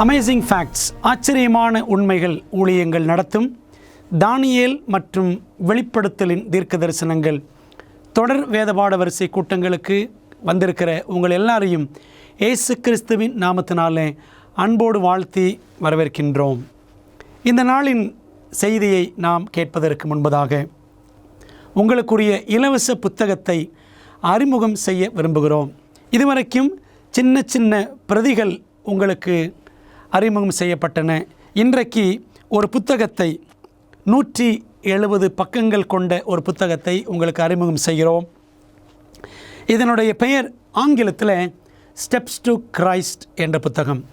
Amazing facts, ஆச்சரியமான உண்மைகள் ஊழியங்கள் நடத்தும் தானியேல் மற்றும் வெளிப்படுத்தலின் தீர்க்க தரிசனங்கள் தொடர் வேதபாட வரிசை கூட்டங்களுக்கு வந்திருக்கிற உங்கள் எல்லாரையும் இயேசு கிறிஸ்துவின் நாமத்தினாலே அன்போடு வாழ்த்தி வரவேற்கின்றோம். இந்த நாளின் செய்தியை நாம் கேட்பதற்கு முன்பதாக உங்களுக்குரிய இலவச புத்தகத்தை அறிமுகம் செய்ய விரும்புகிறோம். இதுவரைக்கும் சின்ன சின்ன பிரதிகள் உங்களுக்கு அறிமுகம் செய்யப்பட்டன. இன்றைக்கு ஒரு புத்தகத்தை 170 பக்கங்கள் கொண்ட ஒரு புத்தகத்தை உங்களுக்கு அறிமுகம் செய்கிறோம். இதனுடைய பெயர் ஆங்கிலத்தில் ஸ்டெப்ஸ் டு கிரைஸ்ட் என்ற புத்தகம்,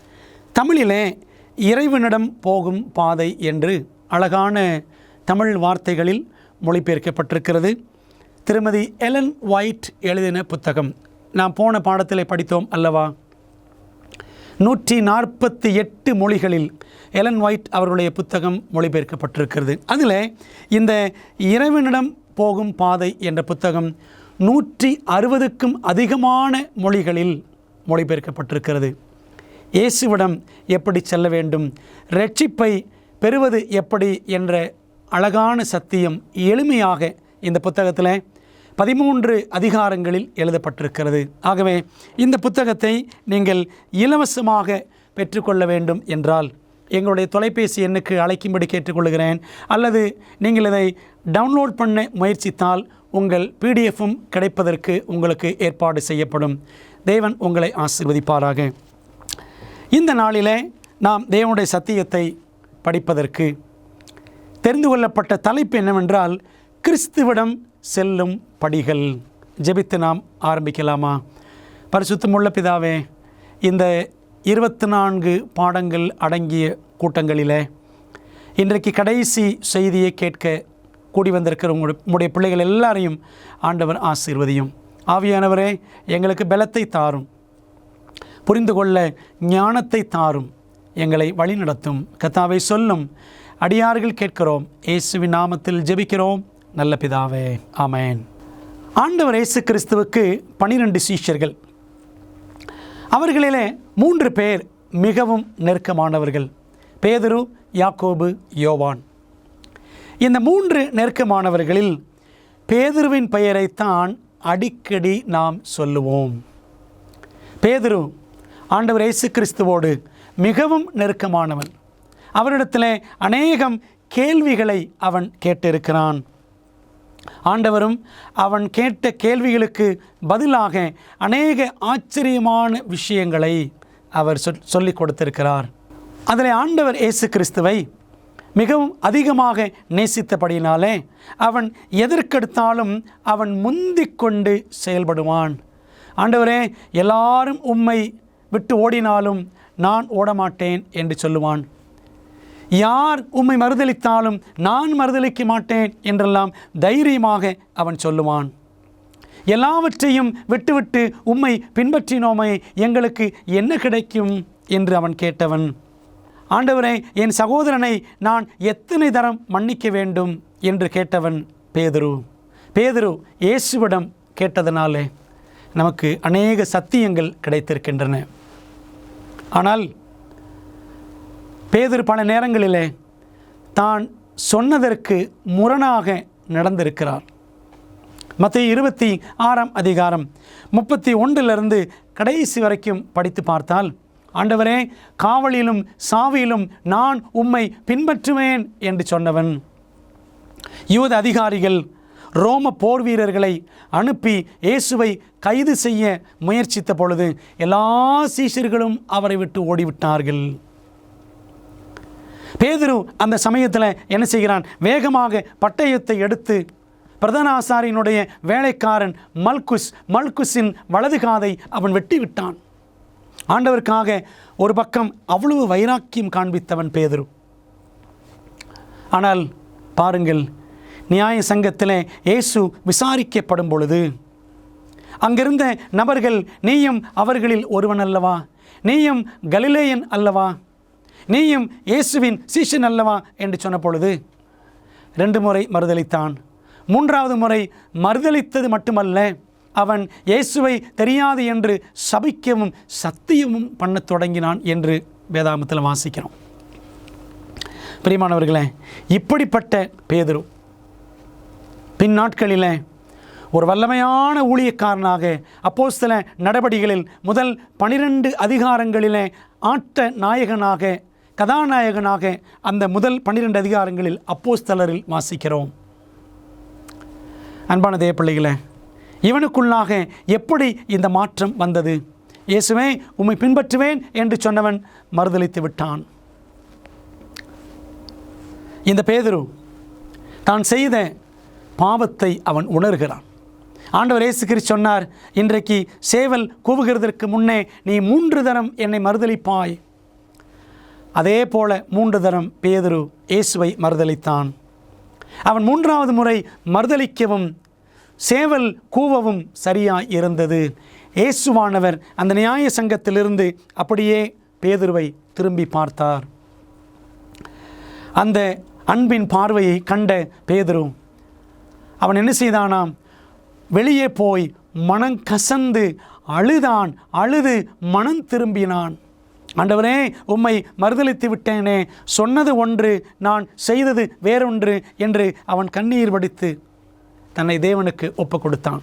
தமிழிலே இறைவனிடம் போகும் பாதை என்று அழகான தமிழ் வார்த்தைகளில் மொழிபெயர்க்கப்பட்டிருக்கிறது. திருமதி எலன் ஒயிட் எழுதின புத்தகம். நாம் போன பாடத்திலே படித்தோம் அல்லவா? 148 மொழிகளில் எலன் ஒயிட் அவர்களுடைய புத்தகம் மொழிபெயர்க்கப்பட்டிருக்கிறது. அதில் இந்த இறைவனிடம் போகும் பாதை என்ற புத்தகம் 160க்கும் அதிகமான மொழிகளில் மொழிபெயர்க்கப்பட்டிருக்கிறது. இயேசுவிடம் எப்படி செல்ல வேண்டும், இரட்சிப்பை பெறுவது எப்படி என்ற அழகான சத்தியம் எளிமையாக இந்த புத்தகத்தில் 13 அதிகாரங்களில் எழுதப்பட்டிருக்கிறது. ஆகவே இந்த புத்தகத்தை நீங்கள் இலவசமாக பெற்றுக்கொள்ள வேண்டும் என்றால் எங்களுடைய தொலைபேசி எண்ணுக்கு அழைக்கும்படி கேட்டுக்கொள்கிறேன். அல்லது நீங்கள் இதை டவுன்லோட் பண்ண முயற்சித்தால் உங்கள் பிடிஎஃப்பும் கிடைப்பதற்கு உங்களுக்கு ஏற்பாடு செய்யப்படும். தேவன் உங்களை ஆசீர்வதிப்பாராக. இந்த நாளிலே நாம் தேவனுடைய சத்தியத்தை படிப்பதற்கு தெரிந்து கொள்ளப்பட்ட தலைப்பு என்னவென்றால், கிறிஸ்துவிடம் செல்லும் படிகள். ஜெபித்து நாம் ஆரம்பிக்கலாமா? பரிசுத்தமுள்ள பிதாவே, இந்த 24 பாடங்கள் அடங்கிய கூட்டங்களிலே இன்றைக்கு கடைசி செய்தியை கேட்க கூடி வந்திருக்கிற உங்களுடைய பிள்ளைகள் எல்லாரையும் ஆண்டவர் ஆசீர்வதியும். ஆவியானவரே, எங்களுக்கு பலத்தை தாரும், புரிந்து கொள்ள ஞானத்தை தாரும், எங்களை வழி நடத்தும். கர்த்தாவே, சொல்லும் அடியார்கள் கேட்கிறோம். இயேசுவின் நாமத்தில் ஜெபிக்கிறோம் நல்ல பிதாவே, ஆமென். ஆண்டவர் இயேசு கிறிஸ்துவுக்கு 12 சீஷர்கள். அவர்களிலே 3 பேர் மிகவும் நெருக்கமானவர்கள்: பேதுரு, யாக்கோபு, யோவான். இந்த 3 நெருக்கமானவர்களில் பேதுருவின் பெயரைத்தான் அடிக்கடி நாம் சொல்லுவோம். பேதுரு ஆண்டவர் இயேசு கிறிஸ்துவோடு மிகவும் நெருக்கமானவன். அவரிடத்தில் அநேகம் கேள்விகளை அவன் கேட்டிருக்கிறான். ஆண்டவரும் அவன் கேட்ட கேள்விகளுக்கு பதிலாக அநேக ஆச்சரியமான விஷயங்களை அவர் சொல்லிக் கொடுத்திருக்கிறார். அதில் ஆண்டவர் இயேசு கிறிஸ்துவை மிகவும் அதிகமாக நேசித்தபடியினாலே அவன் எதற்கெடுத்தாலும் அவன் முந்திக் கொண்டு செயல்படுவான். ஆண்டவரே, எல்லாரும் உம்மை விட்டு ஓடினாலும் நான் ஓடமாட்டேன் என்று சொல்லுவான். யார் உம்மை மறுதலித்தாலும் நான் மறுதலிக்க மாட்டேன் என்றெல்லாம் தைரியமாக அவன் சொல்லுவான். எல்லாவற்றையும் விட்டுவிட்டு உம்மை பின்பற்றினோமே, எங்களுக்கு என்ன கிடைக்கும் என்று அவன் கேட்டவன். ஆண்டவரே, என் சகோதரனை நான் எத்தனை தரம் மன்னிக்க வேண்டும் என்று கேட்டவன் பேதுரு. பேதுரு இயேசுவிடம் கேட்டதனாலே நமக்கு அநேக சத்தியங்கள் கிடைத்திருக்கின்றன. ஆனால் பேதுரு பல நேரங்களிலே தான் சொன்னதற்கு முரணாக நடந்திருக்கிறார். மத்தேயு 26ஆம் அதிகாரம் 31 கடைசி வரைக்கும் படித்து பார்த்தால், ஆண்டவரே, காவலிலும் சாவியிலும் நான் உம்மை பின்பற்றுவேன் என்று சொன்னவன். யூத அதிகாரிகள் ரோம போர் வீரர்களை அனுப்பி இயேசுவை கைது செய்ய முயற்சித்த பொழுது எல்லா சீஷர்களும் அவரை விட்டு ஓடிவிட்டார்கள். பேதுரு அந்த சமயத்தில் என்ன செய்கிறான்? வேகமாக பட்டயத்தை எடுத்து பிரதான ஆசாரியனுடைய வேலைக்காரன் மல்குஸின் வலது காதை அவன் வெட்டி விட்டான். ஆண்டவருக்காக ஒரு பக்கம் அவ்வளவு வைராக்கியம் காண்பித்தவன் பேதுரு. ஆனால் பாருங்கள், நியாய சங்கத்தில் இயேசு விசாரிக்கப்படும் பொழுது அங்கிருந்த நபர்கள், நீயும் அவர்களில் ஒருவன் அல்லவா? நீயும் கலிலேயன் அல்லவா? நீயும் இயேசுவின் சீஷன் அல்லவா என்று சொன்ன பொழுது 2 முறை மறுதலித்தான். 3வது முறை மறுதலித்தது மட்டுமல்ல, அவன் இயேசுவை தெரியாது என்று சபிக்கவும் சத்தியமும் பண்ணத் தொடங்கினான் என்று வேதாகமத்தில் வாசிக்கிறோம். பிரியமானவர்களே, இப்படிப்பட்ட பேதுரு பின் நாட்களில் ஒரு வல்லமையான ஊழியக்காரனாக அப்போஸ்தல நடபடிகளில் முதல் 12 அதிகாரங்களிலே ஆட்ட நாயகனாக, கதாநாயகனாக அந்த முதல் 12 அதிகாரங்களில் அப்போஸ்தலரில் வாசிக்கிறோம். அன்பான தேவ பிள்ளைகளே, இவனுக்குள்ளாக எப்படி இந்த மாற்றம் வந்தது? இயேசுவே உம்மை பின்பற்றுவேன் என்று சொன்னவன் மறுதலித்து விட்டான். இந்த பேதுரு தான் செய்த பாவத்தை அவன் உணர்கிறான். ஆண்டவர் இயேசு கிறிஸ்து சொன்னார், இன்றைக்கு சேவல் கூவுகிறதற்கு முன்னே நீ 3 தரம் என்னை மறுதலிப்பாய். அதே போல 3 தரம் பேதுரு இயேசுவை மறுதலித்தான். அவன் 3வது முறை மறுதலிக்கவும் சேவல் கூவவும் சரியாய் இருந்தது. இயேசுவானவர் அந்த நியாய சங்கத்திலிருந்து அப்படியே பேதுருவை திரும்பி பார்த்தார். அந்த அன்பின் பார்வையை கண்ட பேதுரு அவன் என்ன செய்தானாம்? வெளியே போய் மனம் கசந்து அழுதான். அழுது மனம் திரும்பினான். ஆண்டவரே, உம்மை மறுதலித்து விட்டேனே, சொன்னது ஒன்று நான் செய்தது வேறொன்று என்று அவன் கண்ணீர் வடித்து தன்னை தேவனுக்கு ஒப்புக் கொடுத்தான்.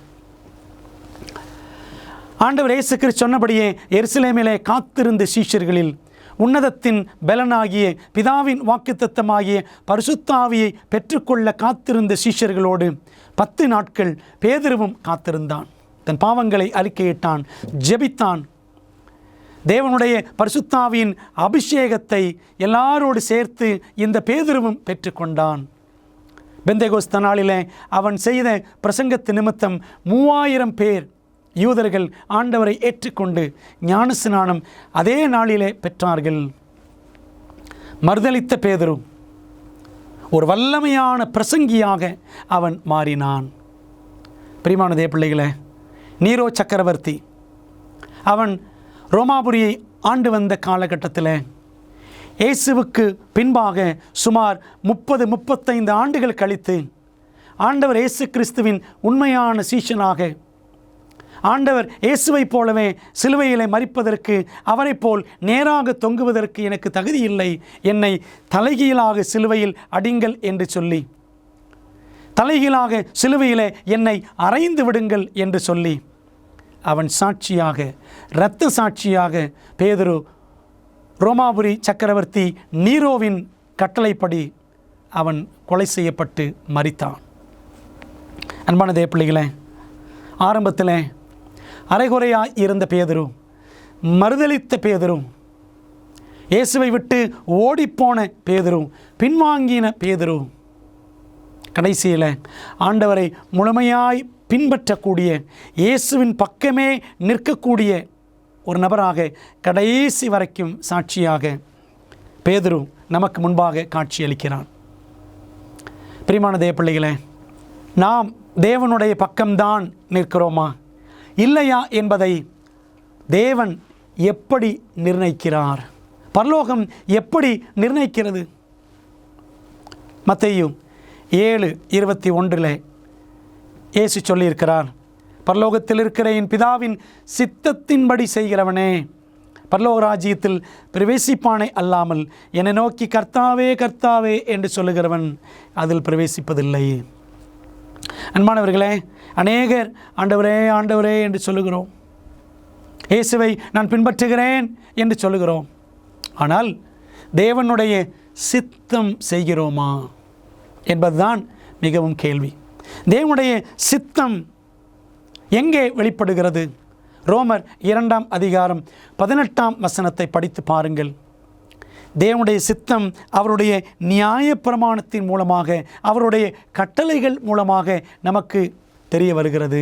ஆண்டவர் இயேசு கிறிஸ்து சொன்னபடியே எருசலேமிலே காத்திருந்த சீஷர்களில் உன்னதத்தின் பலனாகிய பிதாவின் வாக்குத்தத்தமாகிய பரிசுத்த ஆவியை பெற்றுக்கொள்ள காத்திருந்த சீஷர்களோடு 10 நாட்கள் பேதுருவும் காத்திருந்தான். தன் பாவங்களை அறிக்கையிட்டான், ஜெபித்தான். தேவனுடைய பரிசுத்த ஆவியின் அபிஷேகத்தை எல்லாரோடு சேர்த்து இந்த பேதுருவும் பெற்றுக்கொண்டான். பெந்தேகோஸ்து நாளிலே அவன் செய்த பிரசங்கத்து நிமித்தம் 3000 பேர் யூதர்கள் ஆண்டவரை ஏற்றுக்கொண்டு ஞானஸ்நானம் அதே நாளிலே பெற்றார்கள். மறுதலித்த பேதுரு ஒரு வல்லமையான பிரசங்கியாக அவன் மாறினான். பிரியமான தேவ பிள்ளைகளே, நீரோ சக்கரவர்த்தி அவன் ரோமாபுரியை ஆண்டு வந்த காலகட்டத்தில் இயேசுவுக்கு பின்பாக சுமார் 30-35 ஆண்டுகள் கழித்து ஆண்டவர் இயேசு கிறிஸ்துவின் உண்மையான சீஷனாக, ஆண்டவர் இயேசுவை போலவே சிலுவையிலே மரிப்பதற்கு, அவரை போல் நேராக தொங்குவதற்கு எனக்கு தகுதி இல்லை, என்னை தலைகீழாக சிலுவையில் அடிங்கள் என்று சொல்லி, தலைகீழாக சிலுவையிலே என்னை அறைந்து விடுங்கள் என்று சொல்லி அவன் சாட்சியாக, இரத்த சாட்சியாக பேதுரு ரோமாபுரி சக்கரவர்த்தி நீரோவின் கட்டளைப்படி அவன் கொலை செய்யப்பட்டு மரித்தான். அன்பான தேவ பிள்ளைகளே, ஆரம்பத்தில் அரைகுறையாய் இருந்த பேதுரு, மறுதலித்த பேதுரு, இயேசுவை விட்டு ஓடிப்போன பேதுரு, பின்வாங்கின பேதுரு, கடைசியில் ஆண்டவரை முழுமையாய் பின்பற்றக்கூடிய, இயேசுவின் பக்கமே நிற்கக்கூடிய ஒரு நபராக கடைசி வரைக்கும் சாட்சியாக பேதுரு நமக்கு முன்பாக காட்சியளிக்கிறான். பிரியமான தேவ பிள்ளைகளே, நாம் தேவனுடைய பக்கம்தான் நிற்கிறோமா இல்லையா என்பதை தேவன் எப்படி நிர்ணயிக்கிறார்? பரலோகம் எப்படி நிர்ணயிக்கிறது? மத்தேயு 7:21 இயேசு சொல்லியிருக்கிறார், பரலோகத்தில் இருக்கிற என் பிதாவின் சித்தத்தின்படி செய்கிறவனே பரலோக ராஜ்யத்தில் பிரவேசிப்பானே அல்லாமல் என்னை நோக்கி கர்த்தாவே கர்த்தாவே என்று சொல்லுகிறவன் அதில் பிரவேசிப்பதில்லை. அன்பானவர்களே, அநேகர் ஆண்டவரே ஆண்டவரே என்று சொல்லுகிறோம், இயேசுவை நான் பின்பற்றுகிறேன் என்று சொல்லுகிறோம். ஆனால் தேவனுடைய சித்தம் செய்கிறோமா என்பதுதான் மிகவும் கேள்வி. தேவனுடைய சித்தம் எங்கே வெளிப்படுகிறது? ரோமர் 2:18 படித்து பாருங்கள். தேவனுடைய சித்தம் அவருடைய நியாயப்பிரமாணத்தின் மூலமாக, அவருடைய கட்டளைகள் மூலமாக நமக்கு தெரிய வருகிறது.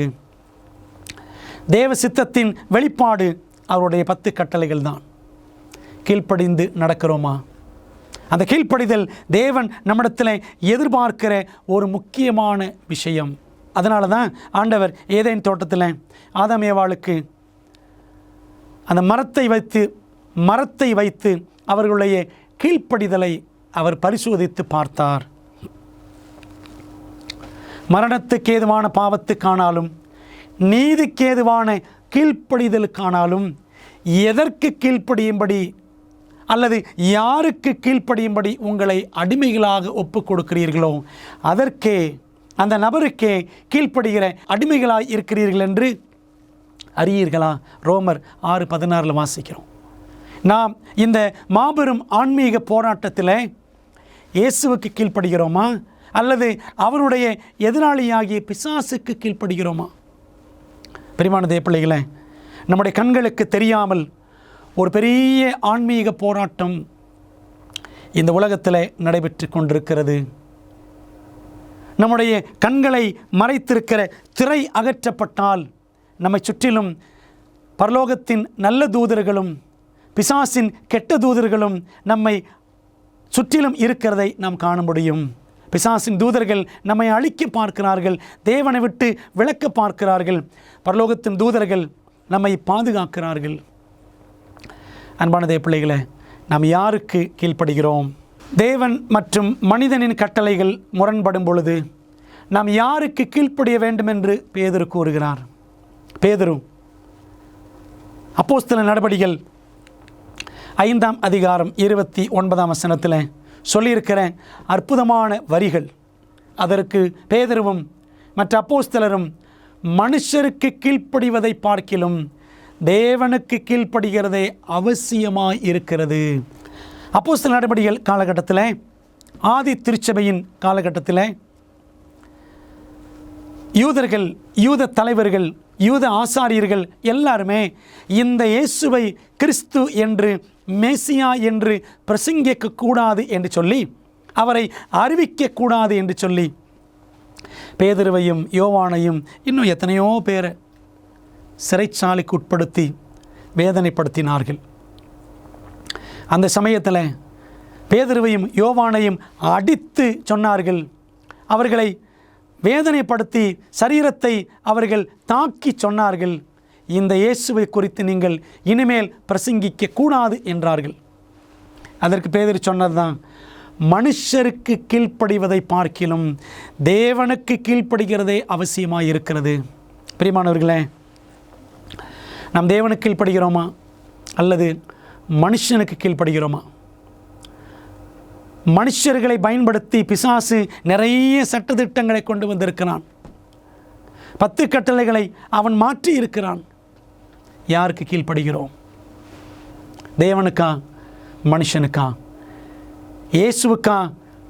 தேவ சித்தத்தின் வெளிப்பாடு அவருடைய 10 கட்டளைகள் தான். கீழ்ப்படிந்து நடக்கிறோமா? அந்த கீழ்ப்படிதல் தேவன் நம்மிடத்தில் எதிர்பார்க்கிற ஒரு முக்கியமான விஷயம். அதனால தான் ஆண்டவர் ஏதேன் தோட்டத்தில் ஆதாம் ஏவாளுக்கு அந்த மரத்தை வைத்து அவர்களுடைய கீழ்ப்படிதலை அவர் பரிசோதித்து பார்த்தார். மரணத்துக்கேதுவான பாவத்துக்கானாலும் நீதிக்கேதுவான கீழ்ப்படிதலுக்கானாலும் எதற்கு கீழ்ப்படியும்படி அல்லது யாருக்கு கீழ்ப்படியும்படி உங்களை அடிமைகளாக ஒப்புக் கொடுக்கிறீர்களோ அதற்கே, அந்த நபருக்கே கீழ்ப்படுகிற அடிமைகளாய் இருக்கிறீர்கள் என்று அறியீர்களா? ரோமர் 6:16 வாசிக்கிறோம். நாம் இந்த மாபெரும் ஆன்மீக போராட்டத்தில் இயேசுவுக்கு கீழ்ப்படுகிறோமா அல்லது அவருடைய எதிராளியாகிய பிசாசுக்கு கீழ்ப்படுகிறோமா? பிரியமான தேவ பிள்ளைகளே, நம்முடைய கண்களுக்கு தெரியாமல் ஒரு பெரிய ஆன்மீக போராட்டம் இந்த உலகத்தில் நடைபெற்று கொண்டிருக்கிறது. நம்முடைய கண்களை மறைத்திருக்கிற திரை அகற்றப்பட்டால் நம்மை சுற்றிலும் பரலோகத்தின் நல்ல தூதர்களும் பிசாசின் கெட்ட தூதர்களும் நம்மை சுற்றிலும் இருக்கிறதை நாம் காண முடியும். பிசாசின் தூதர்கள் நம்மை அழிக்க பார்க்கிறார்கள், தேவனை விட்டு விலக்க பார்க்கிறார்கள். பரலோகத்தின் தூதர்கள் நம்மை பாதுகாக்கிறார்கள். அன்பான தேவ பிள்ளைகளே, நாம் யாருக்கு கீழ்ப்படுகிறோம்? தேவன் மற்றும் மனிதனின் கட்டளைகள் முரண்படும் பொழுது நாம் யாருக்கு கீழ்ப்படிய வேண்டும் என்று பேதுரு கூறுகிறார். பேதுரு அப்போஸ்தலர் நடபடிகள் 5ஆம் அதிகாரம் 29ஆம் வசனத்தில் சொல்லியிருக்கிற அற்புதமான வரிகள். அதற்கு பேதுருவும் மற்ற அப்போஸ்தலரும் மனுஷருக்கு கீழ்ப்படிவதை பார்க்கிலும் தேவனுக்கு கீழ்ப்படுகிறதே அவசியமாய் இருக்கிறது. அப்போஸ்தலர் நடபடிகள் காலகட்டத்தில், ஆதி திருச்சபையின் காலகட்டத்தில் யூதர்கள், யூத தலைவர்கள், யூத ஆசாரியர்கள் எல்லாருமே இந்த இயேசுவை கிறிஸ்து என்று, மேசியா என்று பிரசங்கிக்கக்கூடாது என்று சொல்லி, அவரை அறிவிக்கக்கூடாது என்று சொல்லி பேதுருவையும் யோவானையும் இன்னும் எத்தனையோ பேரை சிறைச்சாலைக்கு உட்படுத்தி வேதனைப்படுத்தினார்கள். அந்த சமயத்தில் பேதுருவையும் யோவானையும் அடித்து சொன்னார்கள். அவர்களை வேதனைப்படுத்தி சரீரத்தை அவர்கள் தாக்கி சொன்னார்கள், இந்த இயேசுவை குறித்து நீங்கள் இனிமேல் பிரசங்கிக்க கூடாது என்றார்கள். அதற்கு பேதுரு சொன்னதுதான், மனுஷருக்கு கீழ்ப்படிவதை பார்க்கிலும் தேவனுக்கு கீழ்ப்படுகிறதே அவசியமாக இருக்கிறது. பிரியமானவர்களே, நாம் தேவனுக்கு கீழ்ப்படுகிறோமா அல்லது மனுஷனுக்கு கீழ்ப்படுகிறோமா? மனுஷர்களை பயன்படுத்தி பிசாசு நிறைய சட்டதிட்டங்களை கொண்டு வந்திருக்கிறான். 10 கட்டளைகளை அவன் மாற்றி இருக்கிறான். யாருக்கு கீழ்ப்படுகிறோம்? தேவனுக்கா, மனுஷனுக்கா, இயேசுவுக்கா,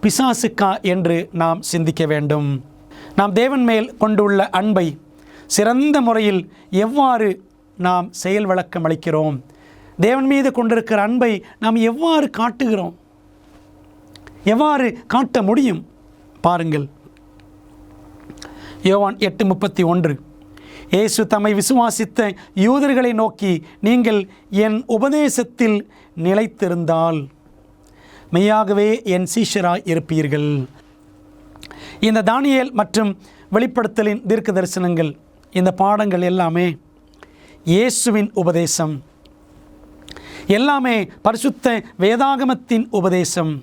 பிசாசுக்கா என்று நாம் சிந்திக்க வேண்டும். நாம் தேவன் மேல் கொண்டுள்ள அன்பை சிறந்த முறையில் எவ்வாறு நாம் செயல் விளக்கம் அளிக்கிறோம்? தேவன் மீது கொண்டிருக்கிற அன்பை நாம் எவ்வாறு காட்டுகிறோம்? எவ்வாறு காட்ட முடியும்? பாருங்கள், யோவான் 8:31, இயேசு தம்மை விசுவாசித்த யூதர்களை நோக்கி, நீங்கள் என் உபதேசத்தில் நிலைத்திருந்தால் மெய்யாகவே என் சீஷராய் இருப்பீர்கள். இந்த தானியேல் மற்றும் வெளிப்படுத்தலின் தீர்க்க தரிசனங்கள், இந்த பாடங்கள் எல்லாமே இயேசுவின் உபதேசம், எல்லாமே பரிசுத்த வேதாகமத்தின் உபதேசம்.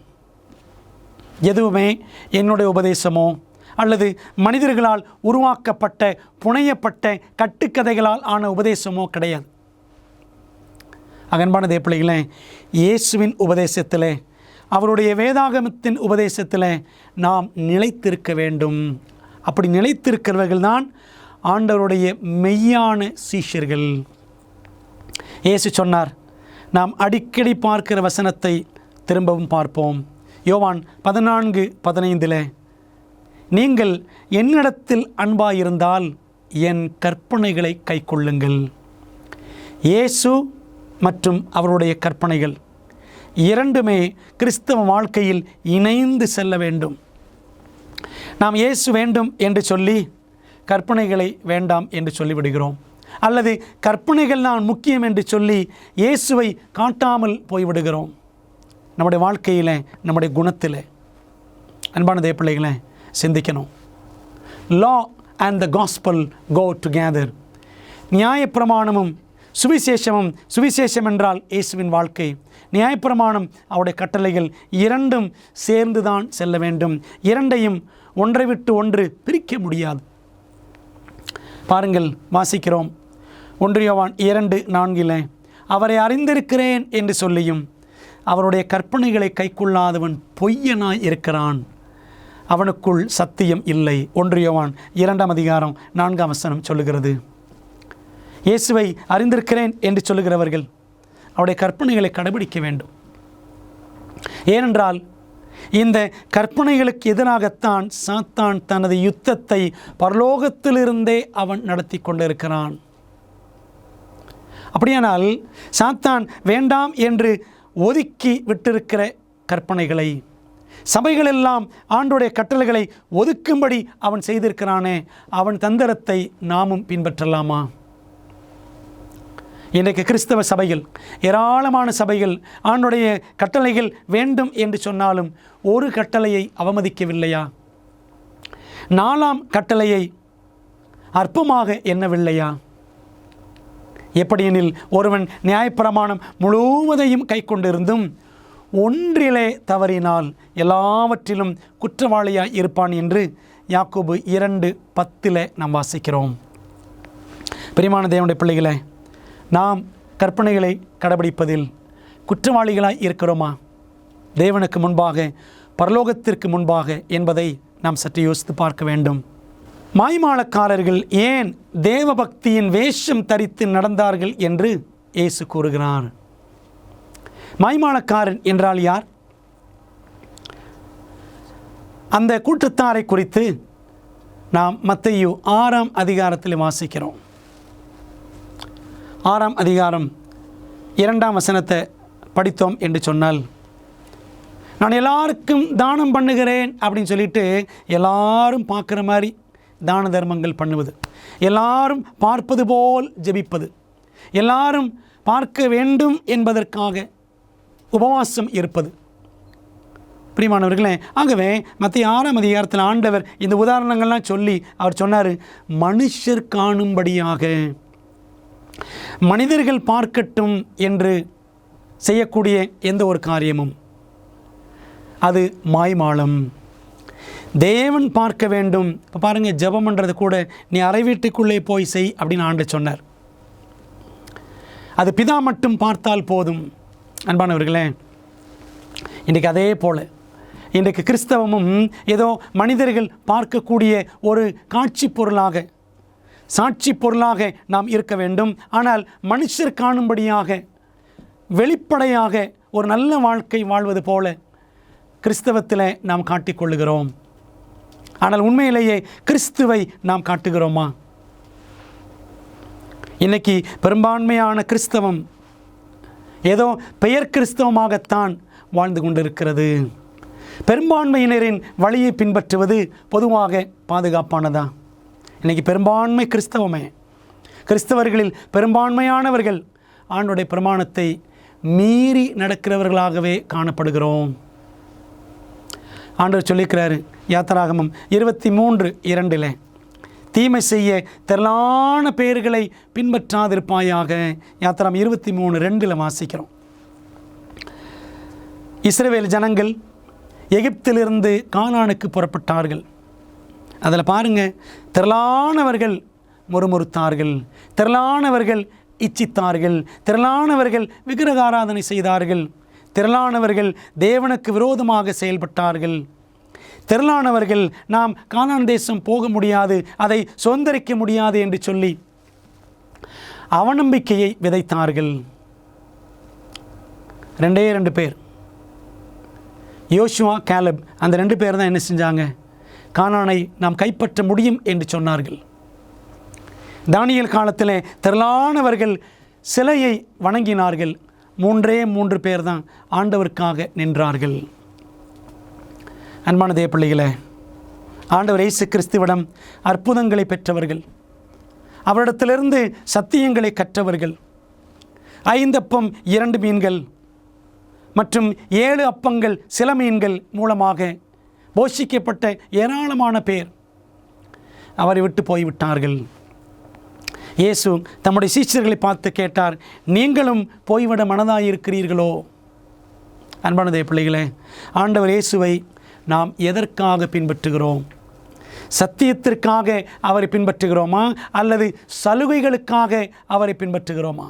எதுவுமே என்னுடைய உபதேசமோ அல்லது மனிதர்களால் உருவாக்கப்பட்ட புனையப்பட்ட கட்டுக்கதைகளால் ஆன உபதேசமோ கிடையாது. அன்பான தேவ பிள்ளைகளே, இயேசுவின் உபதேசத்தில், அவருடைய வேதாகமத்தின் உபதேசத்தில் நாம் நிலைத்திருக்க வேண்டும். அப்படி நிலைத்திருக்கிறவர்கள் தான் ஆண்டவருடைய மெய்யான சீஷர்கள். இயேசு சொன்னார், நாம் அடிக்கடி பார்க்கிற வசனத்தை திரும்பவும் பார்ப்போம். யோவான் 14:15, நீங்கள் என்னிடத்தில் அன்பாயிருந்தால் என் கற்பனைகளை கைக்கொள்ளுங்கள். இயேசு மற்றும் அவருடைய கற்பனைகள் இரண்டுமே கிறிஸ்தவ வாழ்க்கையில் இணைந்து செல்ல வேண்டும். நாம் இயேசு வேண்டும் என்று சொல்லி கற்பனைகளை வேண்டாம் என்று சொல்லிவிடுகிறோம், அல்லது கற்பனைகள் தான் முக்கியம் என்று சொல்லி இயேசுவை காட்டாமல் போய்விடுகிறோம். நம்முடைய வாழ்க்கையில், நம்முடைய குணத்தில் அன்பான தேவ பிள்ளைகளை சிந்திக்கணும். Law and the gospel go together. நியாயப்பிரமாணமும் சுவிசேஷமும், சுவிசேஷம் என்றால் இயேசுவின் வாழ்க்கை, நியாயப்பிரமாணம் அவருடைய கட்டளைகள், இரண்டும் சேர்ந்து தான் செல்ல வேண்டும். இரண்டையும் ஒன்றை விட்டு ஒன்று பிரிக்க முடியாது. பாருங்கள், வாசிக்கிறோம் 1 யோவான் 2:4, அவரை அறிந்திருக்கிறேன் என்று சொல்லியும் அவருடைய கற்பனைகளை கைக்கொள்ளாதவன் பொய்யனாய் இருக்கிறான், அவனுக்குள் சத்தியம் இல்லை. 1 யோவான் 2ஆம் அதிகாரம் 4ஆம் வசனம் சொல்லுகிறது. இயேசுவை அறிந்திருக்கிறேன் என்று சொல்லுகிறவர்கள் அவருடைய கற்பனைகளை கடைபிடிக்க வேண்டும். ஏனென்றால் இந்த கற்பனைகளுக்கு எதிராகத்தான் சாத்தான் தனது யுத்தத்தை பரலோகத்திலிருந்தே அவன் நடத்தி கொண்டிருக்கிறான். அப்படியானால் சாத்தான் வேண்டாம் என்று ஒதுக்கி விட்டிருக்கிற கற்பனைகளை, சபைகளெல்லாம் ஆண்டோடைய கட்டளைகளை ஒதுக்கும்படி அவன் செய்திருக்கிறானே, அவன் தந்திரத்தை நாமும் பின்பற்றலாமா? இன்றைக்கு கிறிஸ்தவ சபைகள், ஏராளமான சபைகள் ஆண்டுடைய கட்டளைகள் வேண்டும் என்று சொன்னாலும் ஒரு கட்டளையை அவமதிக்கவில்லையா? 4ஆம் கட்டளையை அற்பமாக எண்ணவில்லையா? எப்படியெனில் ஒருவன் நியாயப்பிரமாணம் முழுவதையும் கை கொண்டிருந்தும் ஒன்றிலே தவறினால் எல்லாவற்றிலும் குற்றவாளியாய் இருப்பான் என்று யாக்கோபு 2:10 நாம் வாசிக்கிறோம். பிரியமான தேவனுடைய பிள்ளைகளே, நாம் கற்பனைகளை கடைபிடிப்பதில் குற்றவாளிகளாய் இருக்கிறோமா தேவனுக்கு முன்பாக, பரலோகத்திற்கு முன்பாக என்பதை நாம் சற்று யோசித்து பார்க்க வேண்டும். மாய்மாலக்காரர்கள் ஏன் தேவபக்தியின் வேஷம் தரித்து நடந்தார்கள் என்று இயேசு கூறுகிறார். மாய்மாலக்காரன் என்றால் யார்? அந்த கூட்டத்தாரை குறித்து நாம் மத்தேயு 6ஆம் அதிகாரத்தில் வாசிக்கிறோம். 6ஆம் அதிகாரம் 2ஆம் வசனத்தை படித்தோம் என்று சொன்னால், நான் எல்லாருக்கும் தானம் பண்ணுகிறேன் அப்படின்னு சொல்லிட்டு எல்லாரும் பார்க்குற மாதிரி தான தர்மங்கள் பண்ணுவது, எல்லாரும் பார்ப்பது போல் ஜெபிப்பது, எல்லாரும் பார்க்க வேண்டும் என்பதற்காக உபவாசம் இருப்பது. பிரியமானவர்களே, ஆகவே மத்தேயு 6ஆம் அதிகாரத்தில் ஆண்டவர் இந்த உதாரணங்கள்லாம் சொல்லி அவர் சொன்னார், மனுஷர் காணும்படியாக, மனிதர்கள் பார்க்கட்டும் என்று செய்யக்கூடிய எந்த ஒரு காரியமும் அது மாய்மாலம். தேவன் பார்க்க வேண்டும். இப்போ பாருங்கள், ஜெபம் பண்ணுறது கூட நீ அறை வீட்டுக்குள்ளே போய் செய் அப்படின்னு ஆண்டவர் சொன்னார். அது பிதா மட்டும் பார்த்தால் போதும். அன்பானவர்களே, இன்றைக்கு அதே போல் இன்றைக்கு கிறிஸ்தவமும் ஏதோ மனிதர்கள் பார்க்கக்கூடிய ஒரு காட்சி பொருளாக, சாட்சி பொருளாக நாம் இருக்க வேண்டும். ஆனால் மனுஷர் காணும்படியாக, வெளிப்படையாக ஒரு நல்ல வாழ்க்கை வாழ்வது போல கிறிஸ்தவத்தில் நாம் காட்டிக்கொள்ளுகிறோம். ஆனால் உண்மையிலேயே கிறிஸ்துவை நாம் காட்டுகிறோமா? இன்னைக்கு பெரும்பான்மையான கிறிஸ்தவம் ஏதோ பெயர் கிறிஸ்தவமாகத்தான் வாழ்ந்து கொண்டிருக்கிறது. பெரும்பான்மையினரின் வழியை பின்பற்றுவது பொதுவாக பாதுகாப்பானதா? இன்றைக்கி பெரும்பான்மை கிறிஸ்தவர்களில் பெரும்பான்மையானவர்கள் ஆண்டவருடைய பிரமாணத்தை மீறி நடக்கிறவர்களாகவே காணப்படுகிறோம். ஆண்டவர் சொல்லியிருக்கிறாரு யாத்திராகமம் 23:2 தீமை செய்ய திரளான பேர்களை பின்பற்றாதிருப்பாயாக. யாத்திராகமம் 23:2 வாசிக்கிறோம். இஸ்ரவேல் ஜனங்கள் எகிப்திலிருந்து கானானுக்கு புறப்பட்டார்கள். அதில் பாருங்கள், திரளானவர்கள் முறுமுறுத்தார்கள், திரளானவர்கள் இச்சித்தார்கள், திரளானவர்கள் விக்கிரகாராதனை செய்தார்கள், திரளானவர்கள் தேவனுக்கு விரோதமாக செயல்பட்டார்கள், திரளானவர்கள் நாம் கானான் தேசம் போக முடியாது, அதை சுதந்திரிக்க முடியாது என்று சொல்லி அவநம்பிக்கையை விதைத்தார்கள். 2 பேர், யோசுவா, காலேப், அந்த 2 பேர் தான் என்ன செஞ்சாங்க? கானானை நாம் கைப்பற்ற முடியும் என்று சொன்னார்கள். தானியேல் காலத்தில் திரளானவர்கள் சிலையை வணங்கினார்கள். 3 பேர் தான் ஆண்டவருக்காக நின்றார்கள். அன்பான தேவ பிள்ளைகளே, ஆண்டவர் இயேசு கிறிஸ்துவிடம் அற்புதங்களை பெற்றவர்கள், அவரிடத்திலிருந்து சத்தியங்களை கற்றவர்கள், 5 அப்பம் 2 மீன்கள் மற்றும் 7 அப்பங்கள் சில மீன்கள் மூலமாக போஷிக்கப்பட்ட ஏராளமான பேர் அவரை விட்டு போய்விட்டார்கள். இயேசு தம்முடைய சீஷர்களை பார்த்து கேட்டார், நீங்களும் போய்விட மனதாயிருக்கிறீர்களோ? அன்பான தேவ பிள்ளைகளே, ஆண்டவர் இயேசுவை நாம் எதற்காக பின்பற்றுகிறோம்? சத்தியத்திற்காக அவரை பின்பற்றுகிறோமா அல்லது சலுகைகளுக்காக அவரை பின்பற்றுகிறோமா?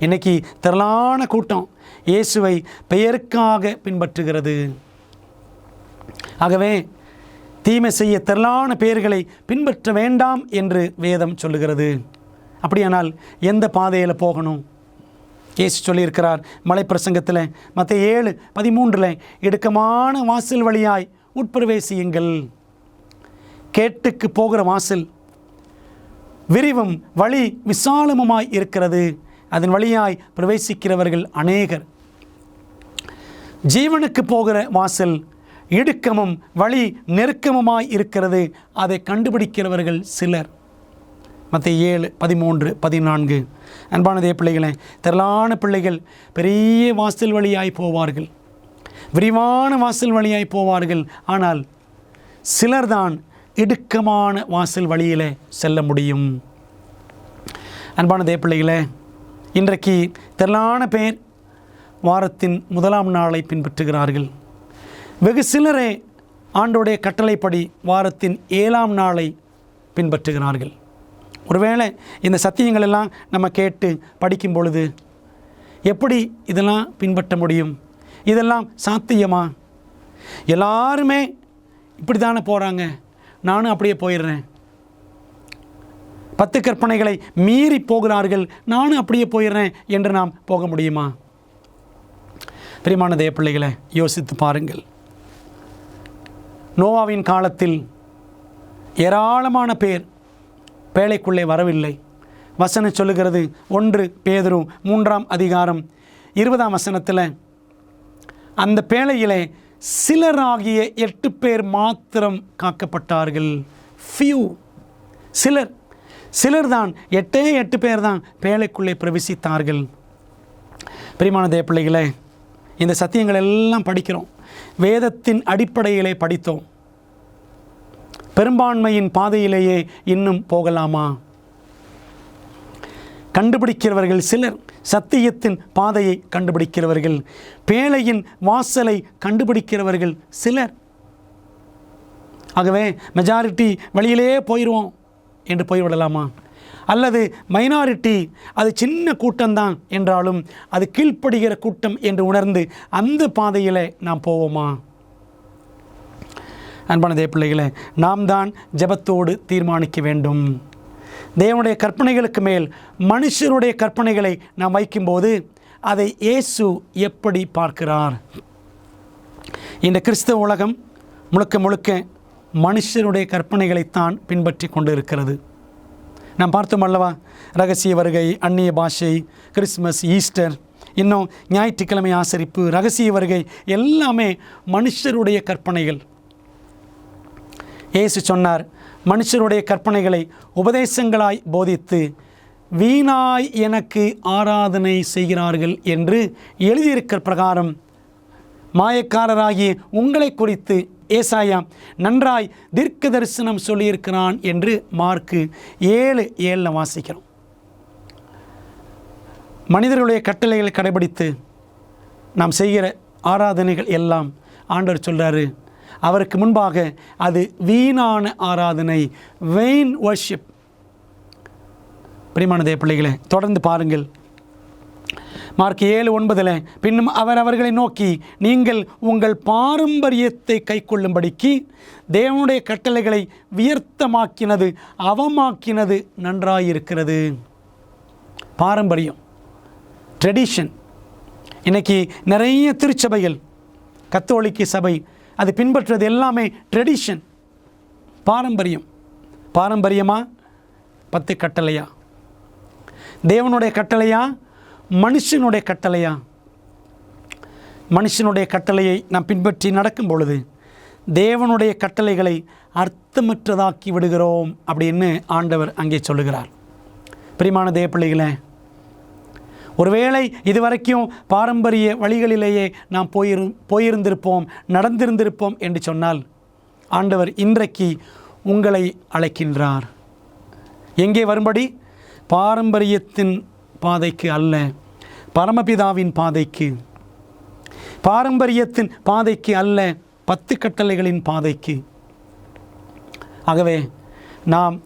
இன்னைக்கு திரளான கூட்டம் இயேசுவை பெயருக்காக பின்பற்றுகிறது. ஆகவே தீமை செய்ய திரளான பெயர்களை பின்பற்ற வேண்டாம் என்று வேதம் சொல்லுகிறது. அப்படியானால் எந்த பாதையில் போகணும்? இயேசு சொல்லியிருக்கிறார் மலைப்பிரசங்கத்தில் மத்தேயு 7:13, இடுக்கமான வாசல் வழியாய் உட்பிரவேசியுங்கள். கேட்டுக்கு போகிற வாசல் விரிவும் வழி விசாலமுமாய் இருக்கிறது, அதன் வழியாய் பிரவேசிக்கிறவர்கள் அநேகர். ஜீவனுக்கு போகிற வாசல் இடுக்கமும் வழி நெருக்கமுமாய் இருக்கிறது, அதை கண்டுபிடிக்கிறவர்கள் சிலர். மத்தேயு 7:13-14. அன்பான தேவ பிள்ளைகளே, திரளான பிள்ளைகள் பெரிய வாசல் வழியாய் போவார்கள், விரிவான வாசல் வழியாய் போவார்கள். ஆனால் சிலர்தான் இடுக்கமான வாசல் வழியில் செல்ல முடியும். அன்பான தேவ பிள்ளைகளே, இன்றைக்கு திரளான பேர் வாரத்தின் முதலாம் நாளை பின்பற்றுகிறார்கள். வெகு சிலரே ஆண்டோடைய கட்டளைப்படி வாரத்தின் 7ஆம் நாளை பின்பற்றுகிறார்கள். ஒருவேளை இந்த சத்தியங்கள் எல்லாம் நம்ம கேட்டு படிக்கும் பொழுது எப்படி இதெல்லாம் பின்பற்ற முடியும்? இதெல்லாம் சாத்தியமா? எல்லாருமே இப்படி தானே போகிறாங்க, நானும் அப்படியே போயிடுறேன். 10 கற்பனைகளை மீறி போகிறார்கள், நானும் அப்படியே போயிடுறேன் என்று நாம் போக முடியுமா? பிரியமான தேவ பிள்ளைகளை, யோசித்து பாருங்கள். நோவாவின் காலத்தில் ஏராளமான பேர் பேழைக்குள்ளே வரவில்லை. வசனம் சொல்லுகிறது, 1 பேதுரு 3ஆம் அதிகாரம் 20ஆம் வசனத்தில், அந்த பேழையிலே சிலராகிய 8 பேர் மாத்திரம் காக்கப்பட்டார்கள். ஃபியூ, சிலர் தான், 8 பேர் தான் பேழைக்குள்ளே பிரவேசித்தார்கள். பிரியமான தேவ பிள்ளைகளே, இந்த சத்தியங்கள் எல்லாம் படிக்கிறோம், வேதத்தின் அடிப்படையிலே படித்தோம். பெரும்பான்மையின் பாதையிலேயே இன்னும் போகலாமா? கண்டுபிடிக்கிறவர்கள் சிலர், சத்தியத்தின் பாதையை கண்டுபிடிக்கிறவர்கள், பேழையின் வாசலை கண்டுபிடிக்கிறவர்கள் சிலர். ஆகவே மெஜாரிட்டி வழியிலே போயிடுவோம் என்று போய்விடலாமா? அல்லது மைனாரிட்டி, அது சின்ன கூட்டம்தான் என்றாலும் அது கீழ்ப்படுகிற கூட்டம் என்று உணர்ந்து அந்த பாதையில் நாம் போவோமா? அன்பான தேவ பிள்ளைகளே, நாம் தான் ஜெபத்தோடு தீர்மானிக்க வேண்டும். தேவனுடைய கற்பனைகளுக்கு மேல் மனுஷருடைய கற்பனைகளை நாம் வைக்கும்போது அதை இயேசு எப்படி பார்க்கிறார்? இந்த கிறிஸ்தவ உலகம் முழுக்க மனுஷருடைய கற்பனைகளைத்தான் பின்பற்றி கொண்டு இருக்கிறது. நாம் பார்த்தோம் அல்லவா, ரகசிய வருகை, அந்நிய பாஷை, கிறிஸ்மஸ், ஈஸ்டர், இன்னும் ஞாயிற்றுக்கிழமை ஆசரிப்பு, ரகசிய வருகை எல்லாமே மனுஷருடைய கற்பனைகள். இயேசு சொன்னார், மனுஷருடைய கற்பனைகளை உபதேசங்களாய் போதித்து வீணாய் எனக்கு ஆராதனை செய்கிறார்கள் என்று எழுதியிருக்கிற பிரகாரம் மாயக்காரராகிய உங்களை குறித்து ஏசாயா நன்றாய் தீர்க்க தரிசனம் சொல்லியிருக்கிறான் என்று மார்க்கு 7:7 வாசிக்கிறோம். மனிதர்களுடைய கட்டளைகளை கடைபிடித்து நாம் செய்கிற ஆராதனைகள் எல்லாம் ஆண்டவர் சொல்கிறாரு, அவருக்கு முன்பாக அது வீணான ஆராதனை, வெயின் வர்ஷிப். பிரியமான தேவ பிள்ளைகளே, தொடர்ந்து பாருங்கள். மார்க் 7:9, பின்னும் அவர் அவர்களை நோக்கி, நீங்கள் உங்கள் பாரம்பரியத்தை கைக்கொள்ளும்படிக்கு தேவனுடைய கட்டளைகளை வியர்த்தமாக்கினது அவமாக்கினது நன்றாயிருக்கிறது. பாரம்பரியம், ட்ரெடிஷன். இன்றைக்கி நிறைய திருச்சபைகள், கத்தோலிக்க சபை, அது பின்பற்றுறது எல்லாமே ட்ரெடிஷன், பாரம்பரியம். பாரம்பரியமா 10 கட்டளையா? தேவனுடைய கட்டளையா, மனுஷனுடைய கட்டளையா? மனுஷனுடைய கட்டளையை நாம் பின்பற்றி நடக்கும் பொழுது தேவனுடைய கட்டளைகளை அர்த்தமற்றதாக்கி விடுகிறோம் அப்படின்னு ஆண்டவர் அங்கே சொல்லுகிறார். பிரியமான தேவ பிள்ளைகளே, ஒருவேளை இதுவரைக்கும் பாரம்பரிய வழிகளிலேயே நாம் போயிருந்திருப்போம், நடந்திருந்திருப்போம் என்று சொன்னால் ஆண்டவர் இன்றைக்கு உங்களை அழைக்கின்றார். எங்கே வரும்படி? பாரம்பரியத்தின் பாதைக்கு அல்ல, பரமபிதாவின் பாதைக்கு. பாரம்பரியத்தின் பாதைக்கு அல்ல, 10 கட்டளைகளின் பாதைக்கு. ஆகவே நாம்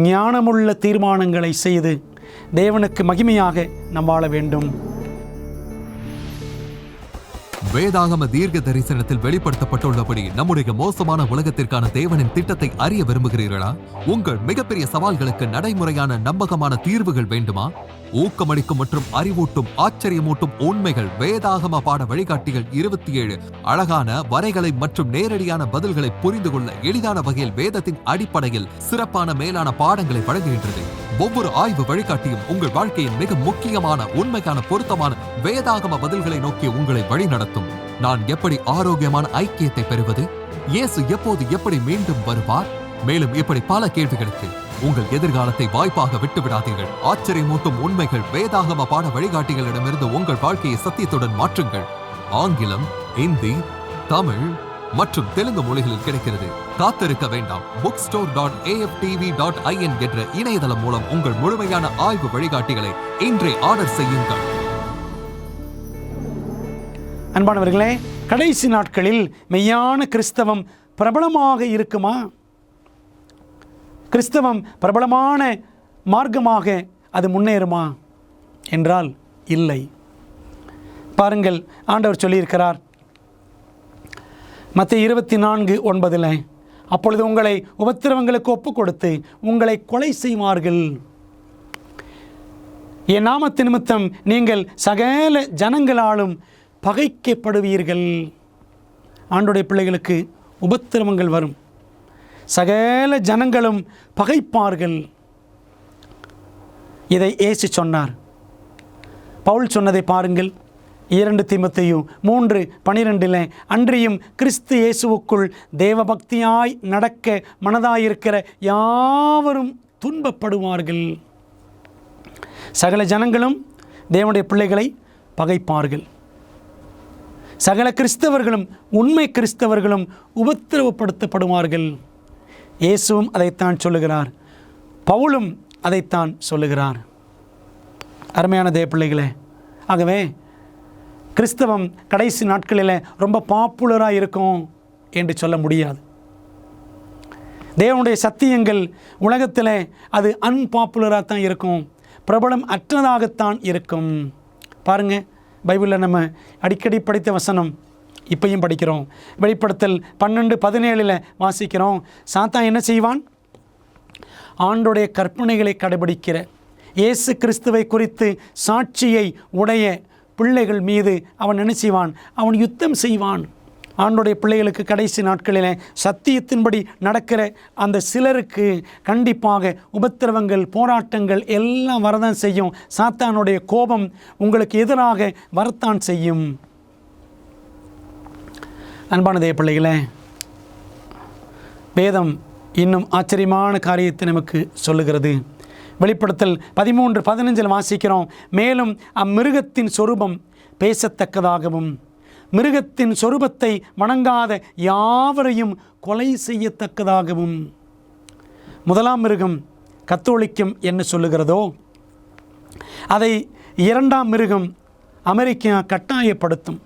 ஞானமுள்ள தீர்மானங்களை செய்து தேவனுக்கு மகிமையாக நாம் வாழ வேண்டும். வேதாகம தீர்க்க தரிசனத்தில் வெளிப்படுத்தப்பட்டுள்ளபடி நம்முடைய மோசமான உலகத்திற்கான தேவனின் திட்டத்தை அறிய விரும்புகிறீர்களா? உங்கள் மிகப்பெரிய சவால்களுக்கு நடைமுறையான நம்பகமான தீர்வுகள் வேண்டுமா? ஊக்கமளிக்கும் மற்றும் அறிவூட்டும் ஆச்சரியமூட்டும் உண்மைகள் வேதாகம பாட வழிகாட்டிகள் 27 அழகான வரைகளை மற்றும் நேரடியான பதில்களை புரிந்து கொள்ள எளிதான வகையில் வேதத்தின் அடிப்படையில் சிறப்பான மேலான பாடங்களை வழங்குகின்றது. ஒவ்வொரு ஆய்வு வழிகாட்டியும் உங்கள் வாழ்க்கையின் மிக முக்கியமான உண்மைக்கான பொருத்தமான வேதாகம பதில்களை நோக்கி உங்களை வழிநடத்தும். நான் எப்படி ஆரோக்கியமான ஐக்கியத்தை பெறுவது? இயேசு எப்போது எப்படி மீண்டும் வருவார்? மேலும் இப்படி பல கேள்விகளுக்கு உங்கள் எதிர்காலத்தை வாய்ப்பாக விட்டுவிடாதீர்கள். ஆச்சரியமூட்டும் உண்மைகள் வேதாகம பாட வழிகாட்டிகளிடமிருந்து உங்கள் வாழ்க்கையை சத்தியத்துடன் மாற்றுங்கள். ஆங்கிலம், இந்தி, தமிழ் மற்றும் தெலுங்கு மொழிகளில் கிடைக்கிறது. காத்திருக்க வேண்டாம். bookstore.aftv.in என்ற இணையதளம் மூலம் உங்கள் முழுமையான ஆய்வு வழிகாட்டிகளை இன்றே ஆர்டர் செய்யுங்கள். அன்பானவர்களே, கடைசி நாட்களில் மெய்யான கிறிஸ்தவம் பிரபலமாக இருக்குமா? கிறிஸ்தவம் பிரபலமான மார்க்கமாக அது முன்னேறுமா என்றால் இல்லை. பாருங்கள், ஆண்டவர் சொல்லியிருக்கிறார் மத்தேயு 24:9, அப்பொழுது உங்களை உபத்திரவங்களுக்கு ஒப்புக் கொடுத்து உங்களை கொலை செய்வார்கள். என் நாமத்து நிமித்தம் நீங்கள் சகல ஜனங்களாலும் பகைக்கப்படுவீர்கள். ஆண்டவருடைய பிள்ளைகளுக்கு உபத்திரவங்கள் வரும். சகல ஜனங்களும் பகைப்பார்கள். இதை இயேசு சொன்னார். பவுல் சொன்னதை பாருங்கள். 2 தீமோத்தேயு 3:12 அன்றியும் கிறிஸ்து இயேசுவுக்குள் தேவபக்தியாய் நடக்க மனதாயிருக்கிற யாவரும் துன்பப்படுவார்கள். சகல ஜனங்களும் தேவனுடைய பிள்ளைகளை பகைப்பார்கள். சகல கிறிஸ்தவர்களும் உண்மை கிறிஸ்தவர்களும் உபத்திரவப்படுத்தப்படுவார்கள். இயேசுவும் அதைத்தான் சொல்லுகிறார். பவுலும் அதைத்தான் சொல்லுகிறார். அருமையான தேவ பிள்ளைகளே, ஆகவே கிறிஸ்தவம் கடைசி நாட்களில் ரொம்ப பாப்புலராக இருக்கும் என்று சொல்ல முடியாது. தேவனுடைய சத்தியங்கள் உலகத்தில் அது அன்பாப்புலராக தான் இருக்கும், பிரபலம் அற்றதாகத்தான் இருக்கும். பாருங்கள், பைபிளில் நம்ம அடிக்கடி படித்த வசனம் இப்பையும் படிக்கிறோம். வெளிப்படுத்தல் 12:17 வாசிக்கிறோம். சாத்தான் என்ன செய்வான்? ஆண்டோடைய கற்பனைகளை கடைபிடிக்கிற இயேசு கிறிஸ்துவை குறித்து சாட்சியை உடைய பிள்ளைகள் மீது அவன் என்ன செய்வான்? அவன் யுத்தம் செய்வான். ஆண்டோடைய பிள்ளைகளுக்கு கடைசி நாட்களில் சத்தியத்தின்படி நடக்கிற அந்த சிலருக்கு கண்டிப்பாக உபத்திரவங்கள், போராட்டங்கள் எல்லாம் வரதான் செய்யும். சாத்தானுடைய கோபம் உங்களுக்கு எதிராக வரத்தான் செய்யும். அன்பான தேவ பிள்ளைகளே, வேதம் இன்னும் ஆச்சரியமான காரியத்தை நமக்கு சொல்லுகிறது. வெளிப்படுத்தல் 13:15 வாசிக்கிறோம். மேலும் அம்மிருகத்தின் சொரூபம் பேசத்தக்கதாகவும் மிருகத்தின் சொரூபத்தை வணங்காத யாவரையும் கொலை செய்யத்தக்கதாகவும். முதலாம் மிருகம் கத்தோலிக்கம் என்ன சொல்லுகிறதோ அதை இரண்டாம் மிருகம் அமெரிக்கா கட்டாயப்படுத்தும்.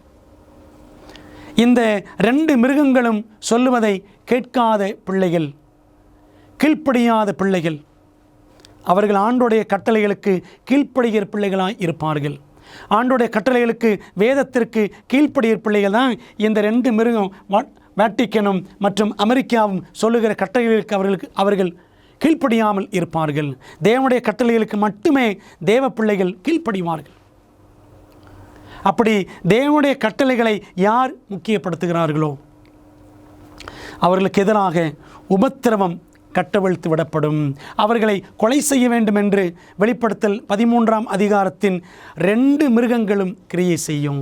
இந்த 2 மிருகங்களும் சொல்லுவதை கேட்காத பிள்ளைகள், கீழ்ப்படியாத பிள்ளைகள், அவர்கள் ஆண்டோடைய கட்டளைகளுக்கு கீழ்ப்படுகிற பிள்ளைகளாய் இருப்பார்கள். ஆண்டோடைய கட்டளைகளுக்கு, வேதத்திற்கு கீழ்ப்படுகிற பிள்ளைகள் தான் இந்த 2 மிருகம், வேட்டிக்கனும் மற்றும் அமெரிக்காவும் சொல்லுகிற கட்டளைகளுக்கு அவர்கள் கீழ்ப்படியாமல் இருப்பார்கள். தேவனுடைய கட்டளைகளுக்கு மட்டுமே தேவ பிள்ளைகள் கீழ்ப்படிவார்கள். அப்படி தேவனுடைய கட்டளைகளை யார் முக்கியப்படுத்துகிறார்களோ அவர்களுக்கு எதிராக உபத்திரவம் கட்டவிழ்த்து விடப்படும். அவர்களை கொலை செய்ய வேண்டும் என்று வெளிப்படுத்தல் 13ஆம் அதிகாரத்தின் 2 மிருகங்களும் கிரியை செய்யும்.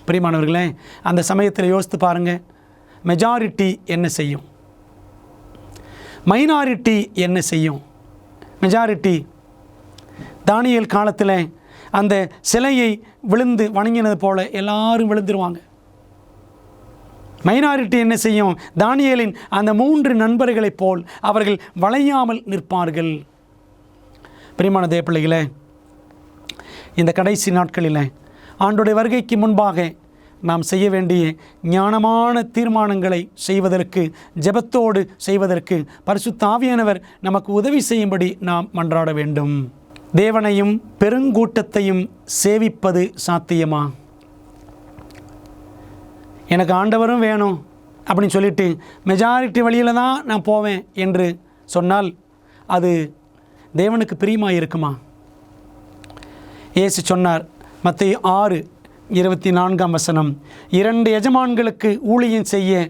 பிரியமானவர்களே, அந்த சமயத்தில் யோசித்து பாருங்கள், மெஜாரிட்டி என்ன செய்யும், மைனாரிட்டி என்ன செய்யும்? மெஜாரிட்டி தானியேல் காலத்தில் அந்த சிலையை விழுந்து வணங்கினது போல எல்லாரும் விழுந்துருவாங்க. மைனாரிட்டி என்ன செய்யும்? தானியேலின் அந்த 3 நண்பர்களைப் போல் அவர்கள் வளையாமல் நிற்பார்கள். பிரியமான தேவ பிள்ளைகளே, இந்த கடைசி நாட்களில் ஆண்டோடைய வருகைக்கு முன்பாக நாம் செய்ய வேண்டிய ஞானமான தீர்மானங்களை செய்வதற்கு, ஜெபத்தோடு செய்வதற்கு பரிசுத்த ஆவியானவர் நமக்கு உதவி செய்யும்படி நாம் மன்றாட வேண்டும். தேவனையும் பெருங்கூட்டத்தையும் சேவிப்பது சாத்தியமா? எனக்கு ஆண்டவரும் வேணும் அப்படின்னு சொல்லிட்டு மெஜாரிட்டி வழியில் தான் நான் போவேன் என்று சொன்னால் அது தேவனுக்கு பிரியமாக இருக்குமா? இயேசு சொன்னார், மத்தேயு 6:24 2 எஜமான்களுக்கு ஊழியம் செய்ய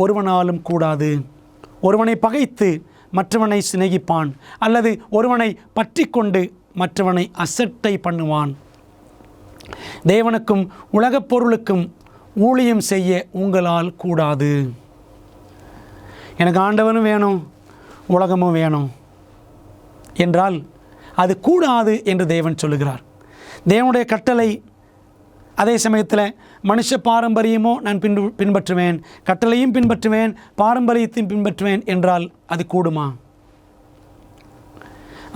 ஒருவனாலும் கூடாது. ஒருவனை பகைத்து மற்றவனை சிநேகிப்பான், அல்லது ஒருவனை பற்றி கொண்டு மற்றவனை அசட்டை பண்ணுவான். தேவனுக்கும் உலகப் பொருளுக்கும் ஊழியம் செய்ய உங்களால் கூடாது. எனக்கு ஆண்டவனும் வேணும், உலகமும் வேணும் என்றால் அது கூடாது என்று தேவன் சொல்லுகிறார். தேவனுடைய கட்டளை, அதே சமயத்தில் மனுஷ பாரம்பரியமோ நான் பின்பற்றுவேன், கட்டளையும் பின்பற்றுவேன், பாரம்பரியத்தையும் பின்பற்றுவேன் என்றால் அது கூடுமா?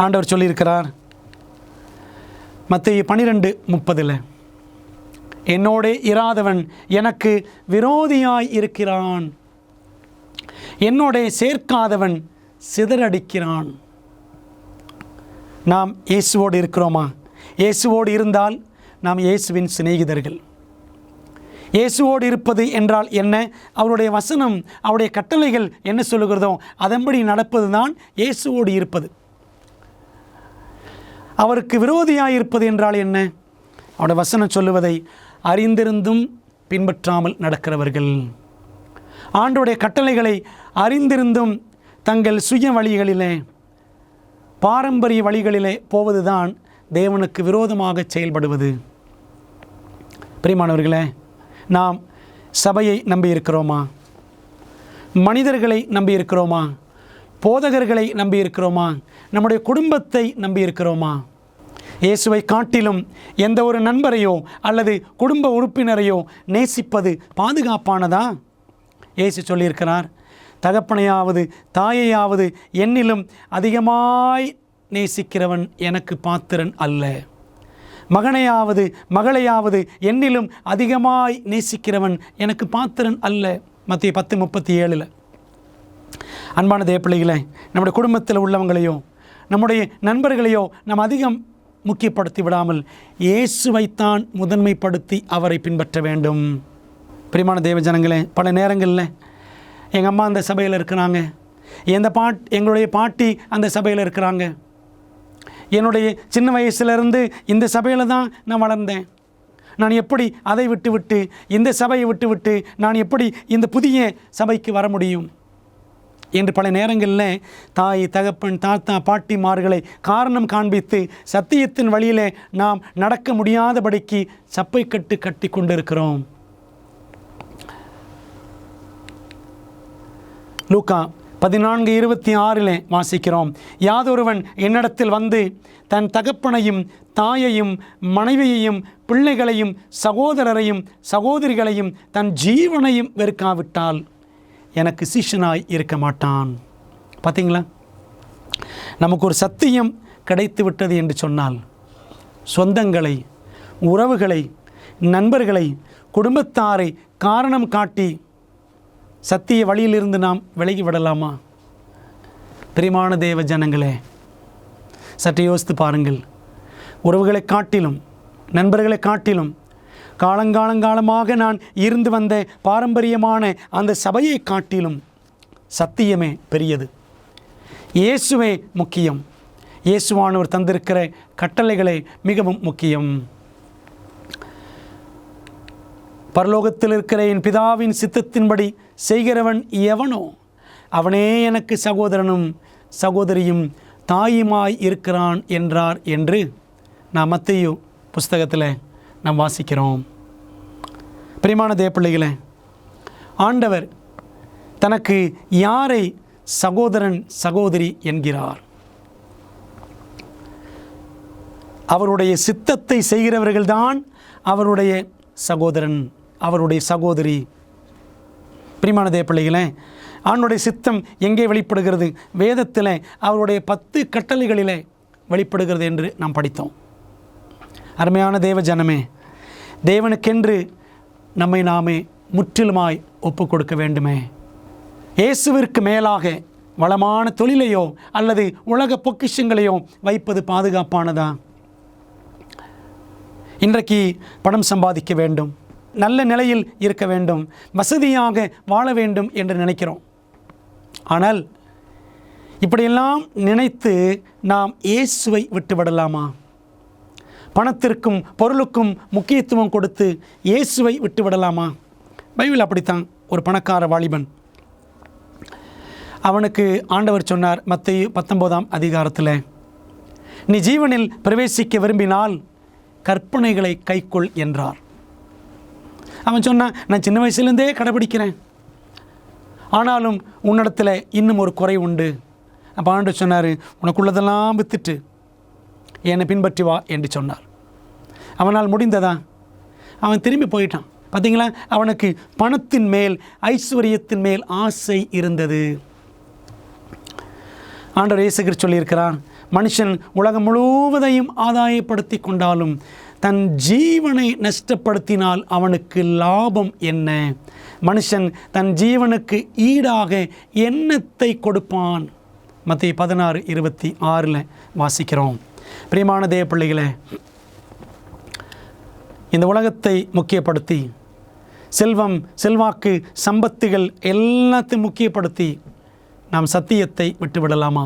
ஆண்டவர் சொல்லியிருக்கிறார் மத்தேயு 12:30, என்னோடே இராதவன் எனக்கு விரோதியாய் இருக்கிறான், என்னோடே சேர்க்காதவன் சிதறடிக்கிறான். நாம் இயேசுவோடு இருக்கிறோமா? இயேசுவோடு இருந்தால் நாம் இயேசுவின் சிநேகிதர்கள். இயேசுவோடு இருப்பது என்றால் என்ன? அவருடைய வசனம், அவருடைய கட்டளைகள் என்ன சொல்லுகிறதோ அதன்படி நடப்பது தான் இயேசுவோடு இருப்பது. அவருக்கு விரோதியாக இருப்பது என்றால் என்ன? அவருடைய வசனம் சொல்லுவதை அறிந்திருந்தும் பின்பற்றாமல் நடக்கிறவர்கள். ஆண்டவருடைய கட்டளைகளை அறிந்திருந்தும் தங்கள் சுய வழிகளிலே, பாரம்பரிய வழிகளிலே போவதுதான் தேவனுக்கு விரோதமாக செயல்படுவது. பிரியமானவர்களே, நாம் சபையை நம்பியிருக்கிறோமா? மனிதர்களை நம்பியிருக்கிறோமா? போதகர்களை நம்பியிருக்கிறோமா? நம்முடைய குடும்பத்தை நம்பியிருக்கிறோமா? இயேசுவை காட்டிலும் எந்த ஒரு நண்பரையோ அல்லது குடும்ப உறுப்பினரையோ நேசிப்பது பாதுகாப்பானதா? இயேசு சொல்லியிருக்கிறார், தகப்பனையாவது தாயையாவது என்னிலும் அதிகமாய் நேசிக்கிறவன் எனக்கு பாத்திரன் அல்ல, மகனையாவது மகளையாவது என்னிலும் அதிகமாய் நேசிக்கிறவன் எனக்கு பாத்திரன் அல்ல. மத்தேயு 10:37. அன்பான தேவப்பிள்ளைகளே, நம்முடைய குடும்பத்தில் உள்ளவங்களையோ நம்முடைய நண்பர்களையோ நாம் அதிகம் முக்கியப்படுத்தி விடாமல் இயேசுவைத்தான் முதன்மைப்படுத்தி அவரை பின்பற்ற வேண்டும். பிரியமான தேவ ஜனங்களே, பல நேரங்களில் எங்கள் அம்மா அந்த சபையில் இருக்கிறாங்க, எங்களுடைய பாட்டி அந்த சபையில் இருக்கிறாங்க, என்னுடைய சின்ன வயசுலேருந்து இந்த சபையில் தான் நான் வளர்ந்தேன், நான் எப்படி அதை விட்டு இந்த சபையை விட்டு நான் எப்படி இந்த புதிய சபைக்கு வர முடியும் என்று பல நேரங்களில் தாய், தகப்பன், தாத்தா, பாட்டிமார்களை காரணம் காண்பித்து சத்தியத்தின் வழியிலே நாம் நடக்க முடியாதபடிக்கு சப்பை கட்டி கொண்டிருக்கிறோம். லூக்கா 14:26 வாசிக்கிறோம், யாதொருவன் என்னிடத்தில் வந்து தன் தகப்பனையும் தாயையும் மனைவியையும் பிள்ளைகளையும் சகோதரரையும் சகோதரிகளையும் தன் ஜீவனையும் வெறுக்காவிட்டால் எனக்கு சீஷனாய் இருக்க மாட்டான். பார்த்தீங்களா, நமக்கு ஒரு சத்தியம் கிடைத்து விட்டது என்று சொன்னால் சொந்தங்களை, உறவுகளை, நண்பர்களை, குடும்பத்தாரை காரணம் காட்டி சத்திய வழியிலிருந்து நாம் விலகி விடலாமா? பிரியமான தேவ ஜனங்களே, சற்று யோசித்து பாருங்கள். உறவுகளை காட்டிலும் நண்பர்களை காட்டிலும் காலங்காலமாக நான் இருந்து வந்த பாரம்பரியமான அந்த சபையை காட்டிலும் சத்தியமே பெரியது. இயேசுவே முக்கியம். இயேசுவானவர் தந்திருக்கிற கட்டளைகளே மிகவும் முக்கியம். பரலோகத்தில் இருக்கிற என் பிதாவின் சித்தத்தின்படி செய்கிறவன் எவனோ அவனே எனக்கு சகோதரனும் சகோதரியும் தாயுமாய் இருக்கிறான் என்றார் என்று நாம் மத்தேயு புஸ்தகத்தில் நாம் வாசிக்கிறோம். பிரியமான தேவப்பிள்ளைகளே, ஆண்டவர் தனக்கு யாரை சகோதரன் சகோதரி என்கிறார்? அவருடைய சித்தத்தை செய்கிறவர்கள்தான் அவருடைய சகோதரன், அவருடைய சகோதரி. பிரியமான தேவப்பிள்ளைகளே, ஆண்டவருடைய சித்தம் எங்கே வெளிப்படுகிறது? வேதத்தில் அவருடைய 10 கட்டளைகளிலே வெளிப்படுகிறது என்று நாம் படித்தோம். அருமையான தேவ ஜனமே, தேவனுக்கென்று நாமே முற்றிலுமாய் ஒப்பு கொடுக்க வேண்டுமே. இயேசுவிற்கு மேலாக வளமான தொழிலையோ அல்லது உலக பொக்கிஷங்களையோ வைப்பது பாதுகாப்பானதா? இன்றைக்கு பணம் சம்பாதிக்க வேண்டும், நல்ல நிலையில் இருக்க வேண்டும், வசதியாக வாழ வேண்டும் என்று நினைக்கிறோம். ஆனால் இப்படியெல்லாம் நினைத்து நாம் இயேசுவை விட்டுவிடலாமா? பணத்திற்கும் பொருளுக்கும் முக்கியத்துவம் கொடுத்து இயேசுவை விட்டுவிடலாமா? பைபிள் அப்படித்தான். ஒரு பணக்கார வாலிபன், அவனுக்கு ஆண்டவர் சொன்னார் மத்தேயு 19ஆம் அதிகாரத்தில், நீ ஜீவனில் பிரவேசிக்க விரும்பினால் கற்பனைகளை கைக்கொள் என்றார். அவன் சொன்னான், நான் சின்ன வயசுலேருந்தே கடைபிடிக்கிறேன், ஆனாலும் உன்னிடத்தில் இன்னும் ஒரு குறை உண்டு. அப்போ ஆண்டவர் சொன்னார், உனக்குள்ளதெல்லாம் வித்துட்டு என்னை பின்பற்றி வா என்று சொன்னார். அவனால் முடிந்ததா? அவன் திரும்பி போயிட்டான். பார்த்தீங்களா, அவனுக்கு பணத்தின் மேல் ஐஸ்வர்யத்தின் மேல் ஆசை இருந்தது. ஆண்டவர் இயேசு கிறிஸ்து சொல்லியிருக்கிறார், மனுஷன் உலகம் முழுவதையும் ஆதாயப்படுத்தி கொண்டாலும் தன் ஜீவனை நஷ்டப்படுத்தினால் அவனுக்கு லாபம் என்ன? மனுஷன் தன் ஜீவனுக்கு ஈடாக என்னத்தை கொடுப்பான்? மத்தேயு 16:26 வாசிக்கிறோம். பிரியமான தேவ பிள்ளைகளே, இந்த உலகத்தை முக்கியப்படுத்தி செல்வம், செல்வாக்கு, சம்பத்துகள் எல்லாத்தையும் முக்கியப்படுத்தி நாம் சத்தியத்தை விட்டுவிடலாமா?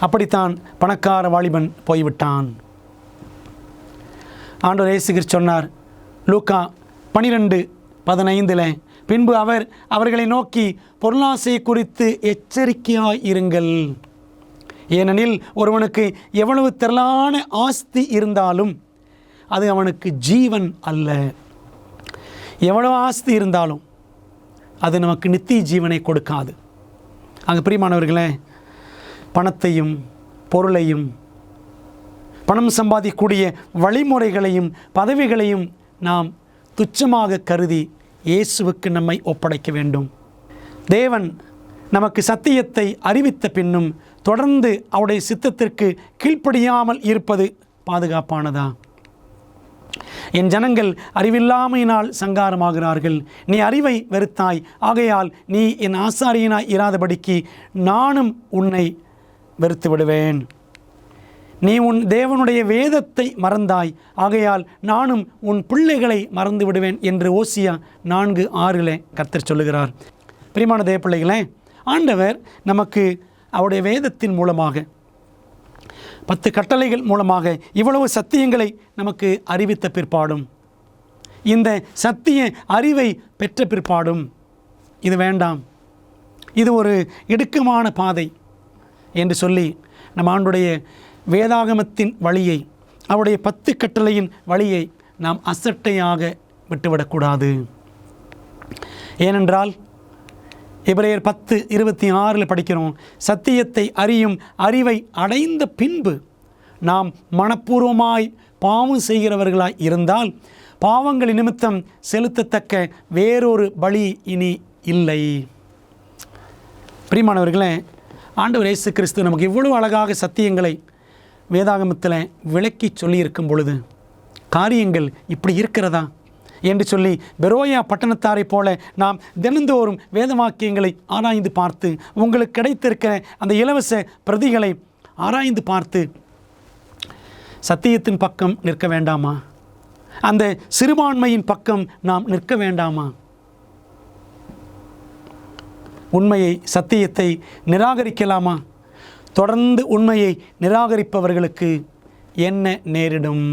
அப்படித்தான் பணக்கார வாலிபன் போய்விட்டான். ஆண்டவர் இயேசு கிறிஸ்து சொன்னார் லூக்கா 12:15, பின்பு அவர் அவர்களை நோக்கி, பொருளாசை குறித்து எச்சரிக்கையாய் இருங்கள். ஏனெனில் ஒருவனுக்கு எவ்வளவு திரளான ஆஸ்தி இருந்தாலும் அது அவனுக்கு ஜீவன் அல்ல. எவ்வளவு ஆஸ்தி இருந்தாலும் அது நமக்கு நித்திய ஜீவனை கொடுக்காது. அங்கே பிரியமானவர்களே, பணத்தையும் பொருளையும் பணம் சம்பாதிக்கக்கூடிய வழிமுறைகளையும் பதவிகளையும் நாம் துச்சமாக கருதி இயேசுவுக்கு நம்மை ஒப்படைக்க வேண்டும். தேவன் நமக்கு சத்தியத்தை அறிவித்த பின்னும் தொடர்ந்து அவருடைய சித்தத்திற்கு கீழ்ப்படியாமல் இருப்பது பாதுகாப்பானதா? என் ஜனங்கள் அறிவில்லாமையினால் சங்காரமாகிறார்கள். நீ அறிவை வெறுத்தாய், ஆகையால் நீ என் ஆசாரியனாய் இராதபடிக்கு நானும் உன்னை வெறுத்து விடுவேன். நீ உன் தேவனுடைய வேதத்தை மறந்தாய், ஆகையால் நானும் உன் பிள்ளைகளை மறந்து விடுவேன் என்று ஓசியா 4:6 கர்த்தர் சொல்லுகிறார். பிரியமான தேவ பிள்ளைகளே, ஆண்டவர் நமக்கு அவருடைய வேதத்தின் மூலமாக 10 கட்டளைகள் மூலமாக இவ்வளவு சத்தியங்களை நமக்கு அறிவித்த பிற்பாடும், இந்த சத்திய அறிவை பெற்ற பிற்பாடும் இது வேண்டாம், இது ஒரு இடுக்கமான பாதை என்று சொல்லி நம் ஆண்டுடைய வேதாகமத்தின் வழியை, அவருடைய 10 கட்டளையின் வழியை நாம் அசட்டையாக விட்டுவிடக்கூடாது. ஏனென்றால் எபிரேயர் 10:26 படிக்கிறோம், சத்தியத்தை அறியும் அறிவை அடைந்த பின்பு நாம் மனப்பூர்வமாய் பாவம் செய்கிறவர்களாய் இருந்தால் பாவங்கள் நிமித்தம் செலுத்தத்தக்க வேறொரு பலி இனி இல்லை. பிரியமானவர்களே, ஆண்டவர் இயேசு கிறிஸ்து நமக்கு இவ்வளவு அழகாக சத்தியங்களை வேதாகமத்தில் விளக்கி சொல்லியிருக்கும் பொழுது காரியங்கள் இப்படி இருக்கிறதா என்று சொல்லி பெரோயா பட்டணத்தாரை போல நாம் தினந்தோறும் வேத வாக்கியங்களை ஆராய்ந்து பார்த்து, உங்களுக்கு கிடைத்திருக்கிற அந்த இலவச பிரதிகளை ஆராய்ந்து பார்த்து சத்தியத்தின் பக்கம் நிற்க வேண்டாமா? அந்த சிறுபான்மையின் பக்கம் நாம் நிற்க வேண்டாமா? உண்மையை, சத்தியத்தை நிராகரிக்கலாமா? தொடர்ந்து உண்மையை நிராகரிப்பவர்களுக்கு என்ன நேரிடும்?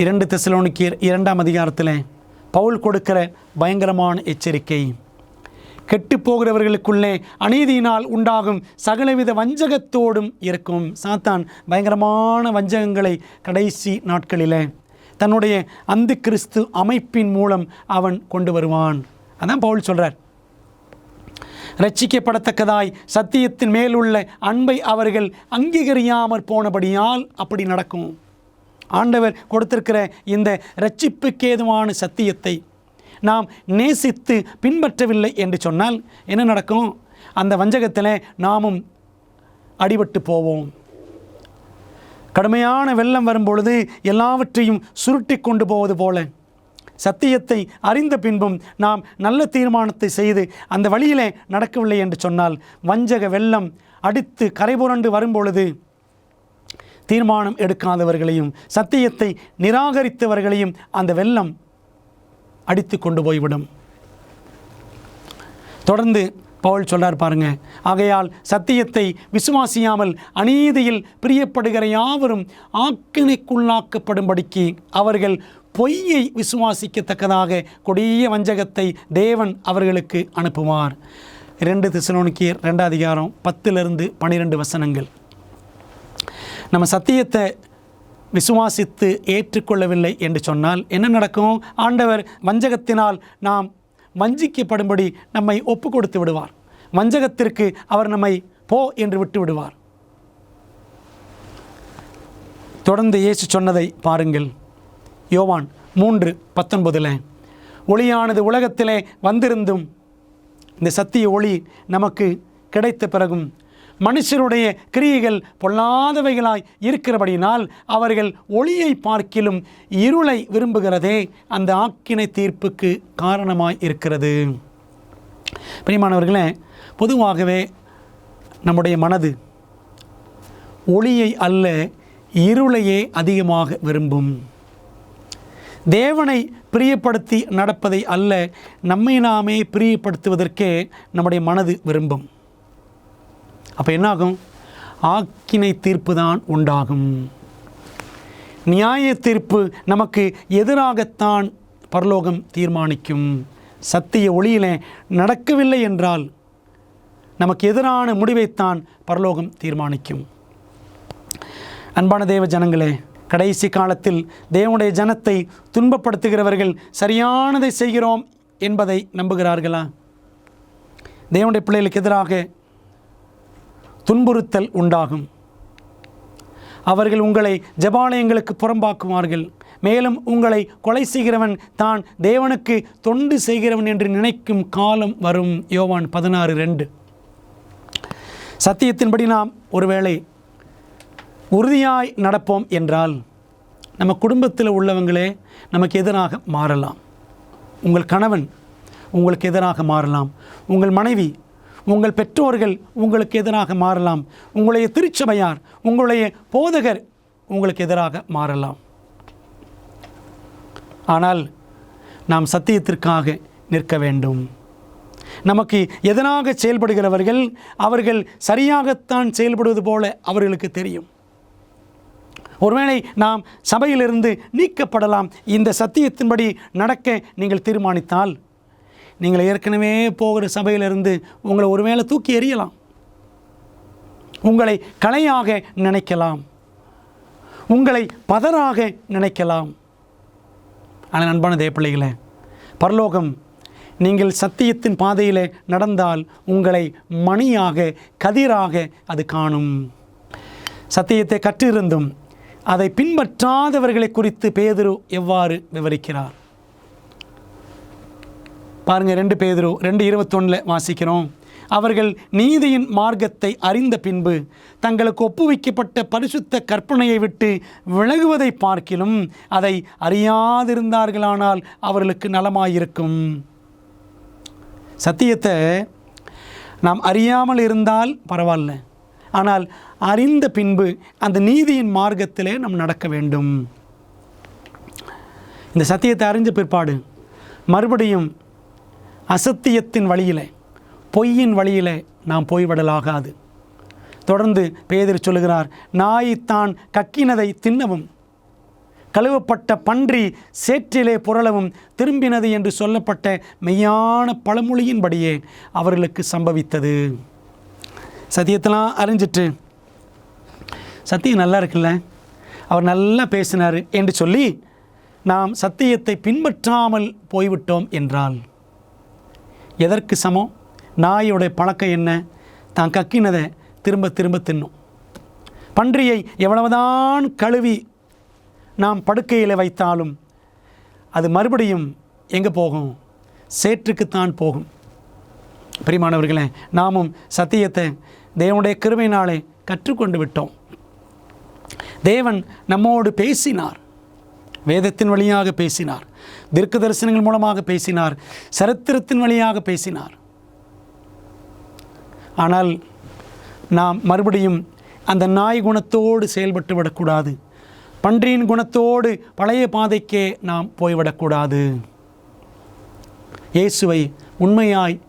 2 தெசலோனிக்கேயர் 2ஆம் அதிகாரத்தில் பவுல் கொடுக்கிற பயங்கரமான எச்சரிக்கை, கெட்டுப்போகிறவர்களுக்குள்ளே அநீதியினால் உண்டாகும் சகலவித வஞ்சகத்தோடும் இருக்கும். சாத்தான் பயங்கரமான வஞ்சகங்களை கடைசி நாட்களில் தன்னுடைய அந்தி கிறிஸ்து அமைப்பின் மூலம் அவன் கொண்டு வருவான். அதான் பவுல் சொல்கிறார், ரட்சிக்கப்படத்தக்கதாய் சத்தியத்தின் மேலுள்ள அன்பை அவர்கள் அங்கீகரியாமற் போனபடியால் அப்படி நடக்கும். ஆண்டவர் கொடுத்திருக்கிற இந்த ரட்சிப்புக்கேதுவான சத்தியத்தை நாம் நேசித்து பின்பற்றவில்லை என்று சொன்னால் என்ன நடக்கும்? அந்த வஞ்சகத்தில் நாமும் அடிபட்டு போவோம். கடுமையான வெள்ளம் வரும்பொழுது எல்லாவற்றையும் சுருட்டி கொண்டு போவது போல சத்தியத்தை அறிந்த பின்பும் நாம் நல்ல தீர்மானத்தை செய்து அந்த வழியிலே நடக்கவில்லை என்று சொன்னால், வஞ்சக வெள்ளம் அடித்து கரைபுரண்டு வரும்பொழுது தீர்மானம் எடுக்காதவர்களையும் சத்தியத்தை நிராகரித்தவர்களையும் அந்த வெள்ளம் அடித்து கொண்டு போய்விடும். தொடர்ந்து பவுல் சொல்றார் பாருங்க, ஆகையால் சத்தியத்தை விசுவாசியாமல் அநீதியில் பிரியப்படுகிற யாவரும் ஆக்கினைக்குள்ளாக்கப்படும்படிக்கு அவர்கள் பொய்யை விசுவாசிக்கத்தக்கதாக கொடிய வஞ்சகத்தை தேவன் அவர்களுக்கு அனுப்புவார். 2 தெசலோனிக்கேயர் 2 அதிகாரம் 10-12 வசனங்கள். நம்ம சத்தியத்தை விசுவாசித்து ஏற்றுக்கொள்ளவில்லை என்று சொன்னால் என்ன நடக்கும்? ஆண்டவர் வஞ்சகத்தினால் நாம் வஞ்சிக்கப்படும்படி நம்மை ஒப்பு கொடுத்து விடுவார். வஞ்சகத்திற்கு அவர் நம்மை போ என்று விட்டு விடுவார். தொடர்ந்து இயேசு சொன்னதை பாருங்கள். யோவான் 3:19 ஒளியானது உலகத்திலே வந்திருந்தும் இந்த சத்திய ஒளி நமக்கு கிடைத்த பிறகும் மனுஷருடைய கிரியைகள் பொல்லாதவைகளாய் இருக்கிறபடினால் அவர்கள் ஒளியை பார்க்கிலும் இருளை விரும்புகிறதே அந்த ஆக்கினை தீர்ப்புக்கு காரணமாய் இருக்கிறது. பிரியமானவர்களே, பொதுவாகவே நம்முடைய மனது ஒளியை அல்ல இருளையே அதிகமாக விரும்பும். தேவனை பிரியப்படுத்தி நடப்பதை அல்ல, நம்மை நாமே பிரியப்படுத்துவதற்கே நம்முடைய மனது விரும்பும். அப்போ என்னாகும்? ஆக்கினை தீர்ப்பு தான் உண்டாகும். நியாய தீர்ப்பு நமக்கு எதிராகத்தான் பரலோகம் தீர்மானிக்கும். சத்திய ஒளியிலே நடக்கவில்லை என்றால் நமக்கு எதிரான முடிவைத்தான் பரலோகம் தீர்மானிக்கும். அன்பான தேவ ஜனங்களே, கடைசி காலத்தில் தேவனுடைய ஜனத்தை துன்பப்படுத்துகிறவர்கள் சரியானதை செய்கிறோம் என்பதை நம்புகிறார்களா? தேவனுடைய பிள்ளைகளுக்கு எதிராக துன்புறுத்தல் உண்டாகும். அவர்கள் உங்களை ஜெபாலயங்களுக்கு புறம்பாக்குவார்கள். மேலும் உங்களை கொலை செய்கிறவன் தான் தேவனுக்கு தொண்டு செய்கிறவன் என்று நினைக்கும் காலம் வரும். யோவான் 16:2. சத்தியத்தின்படி நாம் ஒருவேளை உறுதியாய் நடப்போம் என்றால் நம்ம குடும்பத்தில் உள்ளவங்களே நமக்கு எதிராக மாறலாம். உங்கள் கணவன் உங்களுக்கு எதிராக மாறலாம். உங்கள் மனைவி, உங்கள் பெற்றோர்கள் உங்களுக்கு எதிராக மாறலாம். உங்களுடைய திருச்சபையார், உங்களுடைய போதகர் உங்களுக்கு எதிராக மாறலாம். ஆனால் நாம் சத்தியத்திற்காக நிற்க வேண்டும். நமக்கு எதிராக செயல்படுகிறவர்கள் அவர்கள் சரியாகத்தான் செயல்படுவது போல அவர்களுக்கு தெரியும். ஒருவேளை நாம் சபையிலிருந்து நீக்கப்படலாம். இந்த சத்தியத்தின்படி நடக்க நீங்கள் தீர்மானித்தால் நீங்கள் ஏற்கனவே போகிற சபையிலிருந்து உங்களை ஒருவேளை தூக்கி எறியலாம். உங்களை கலையாக நினைக்கலாம், உங்களை பதராக நினைக்கலாம். ஆனால் அன்பான தேவப்பிள்ளைகளே, பரலோகம் நீங்கள் சத்தியத்தின் பாதையில் நடந்தால் உங்களை மணியாக கதிராக அது காணும். சத்தியத்தை கற்றிருந்தும் அதை பின்பற்றாதவர்களை குறித்து பேதுரு எவ்வாறு விவரிக்கிறார் பாருங்கள். 2 பேதுரு 2:21 வாசிக்கிறோம். அவர்கள் நீதியின் மார்க்கத்தை அறிந்த பின்பு தங்களுக்கு ஒப்புவிக்கப்பட்ட பரிசுத்த கற்பனையை விட்டு விலகுவதை பார்க்கிலும் அதை அறியாதிருந்தார்களானால் அவர்களுக்கு நலமாயிருக்கும். சத்தியத்தை நாம் அறியாமல் இருந்தால் பரவாயில்ல, ஆனால் அறிந்த பின்பு அந்த நீதியின் மார்க்கத்திலே நாம் நடக்க வேண்டும். இந்த சத்தியத்தை அறிஞ்ச பிற்பாடு மறுபடியும் அசத்தியத்தின் வழியில், பொய்யின் வழியில் நாம் போய்விடலாகாது. தொடர்ந்து பேதுரு சொல்லுகிறார், நாய்த்தான் கக்கினதை தின்னவும் கழுவப்பட்ட பன்றி சேற்றிலே புரளவும் திரும்பினது என்று சொல்லப்பட்ட மெய்யான பழமொழியின்படியே அவர்களுக்கு சம்பவித்தது. சத்தியத்தெல்லாம் அறிஞ்சிட்டு சத்தியம் நல்லா இருக்குல்ல, அவர் நல்லா பேசினார் என்று சொல்லி நாம் சத்தியத்தை பின்பற்றாமல் போய்விட்டோம் என்றால் எதற்கு சமம்? நாயோடைய பழக்கம் என்ன? தான் கக்கினதை திரும்ப திரும்ப தின்னும். பன்றியை எவ்வளவுதான் கழுவி நாம் படுக்கையில் வைத்தாலும் அது மறுபடியும் எங்கே போகும்? சேற்றுக்குத்தான் போகும். பிரியமானவர்களே, நாமும் சத்தியத்தை தேவனுடைய கிருபையினாலே கற்றுக்கொண்டு விட்டோம். தேவன் நம்மோடு பேசினார். வேதத்தின் வழியாக பேசினார், தீர்க்க தரிசனங்கள் மூலமாக பேசினார், சரித்திரத்தின் வழியாக பேசினார். ஆனால் நாம் மறுபடியும் அந்த நாய் குணத்தோடு செயல்பட்டு விடக்கூடாது. பன்றியின் குணத்தோடு பழைய பாதைக்கே நாம் போய்விடக்கூடாது. இயேசுவை உண்மையாய்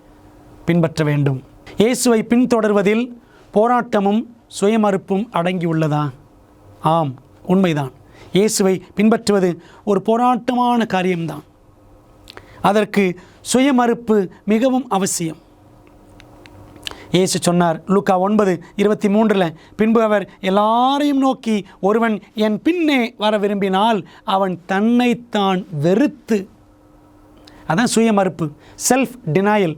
பின்பற்ற வேண்டும். இயேசுவை பின்தொடர்வதில் போராட்டமும் சுயமறுப்பும் அடங்கியுள்ளதா? ஆம், உண்மைதான். இயேசுவை பின்பற்றுவது ஒரு போராட்டமான காரியம்தான். அதற்கு சுயமறுப்பு மிகவும் அவசியம். இயேசு சொன்னார் லூக்கா 9:23, பின்பு அவர் எல்லாரையும் நோக்கி, ஒருவன் என் பின்னே வர விரும்பினால் அவன் தன்னைத்தான் வெறுத்து, அதான் சுயமறுப்பு, செல்ஃப் டினாயல்,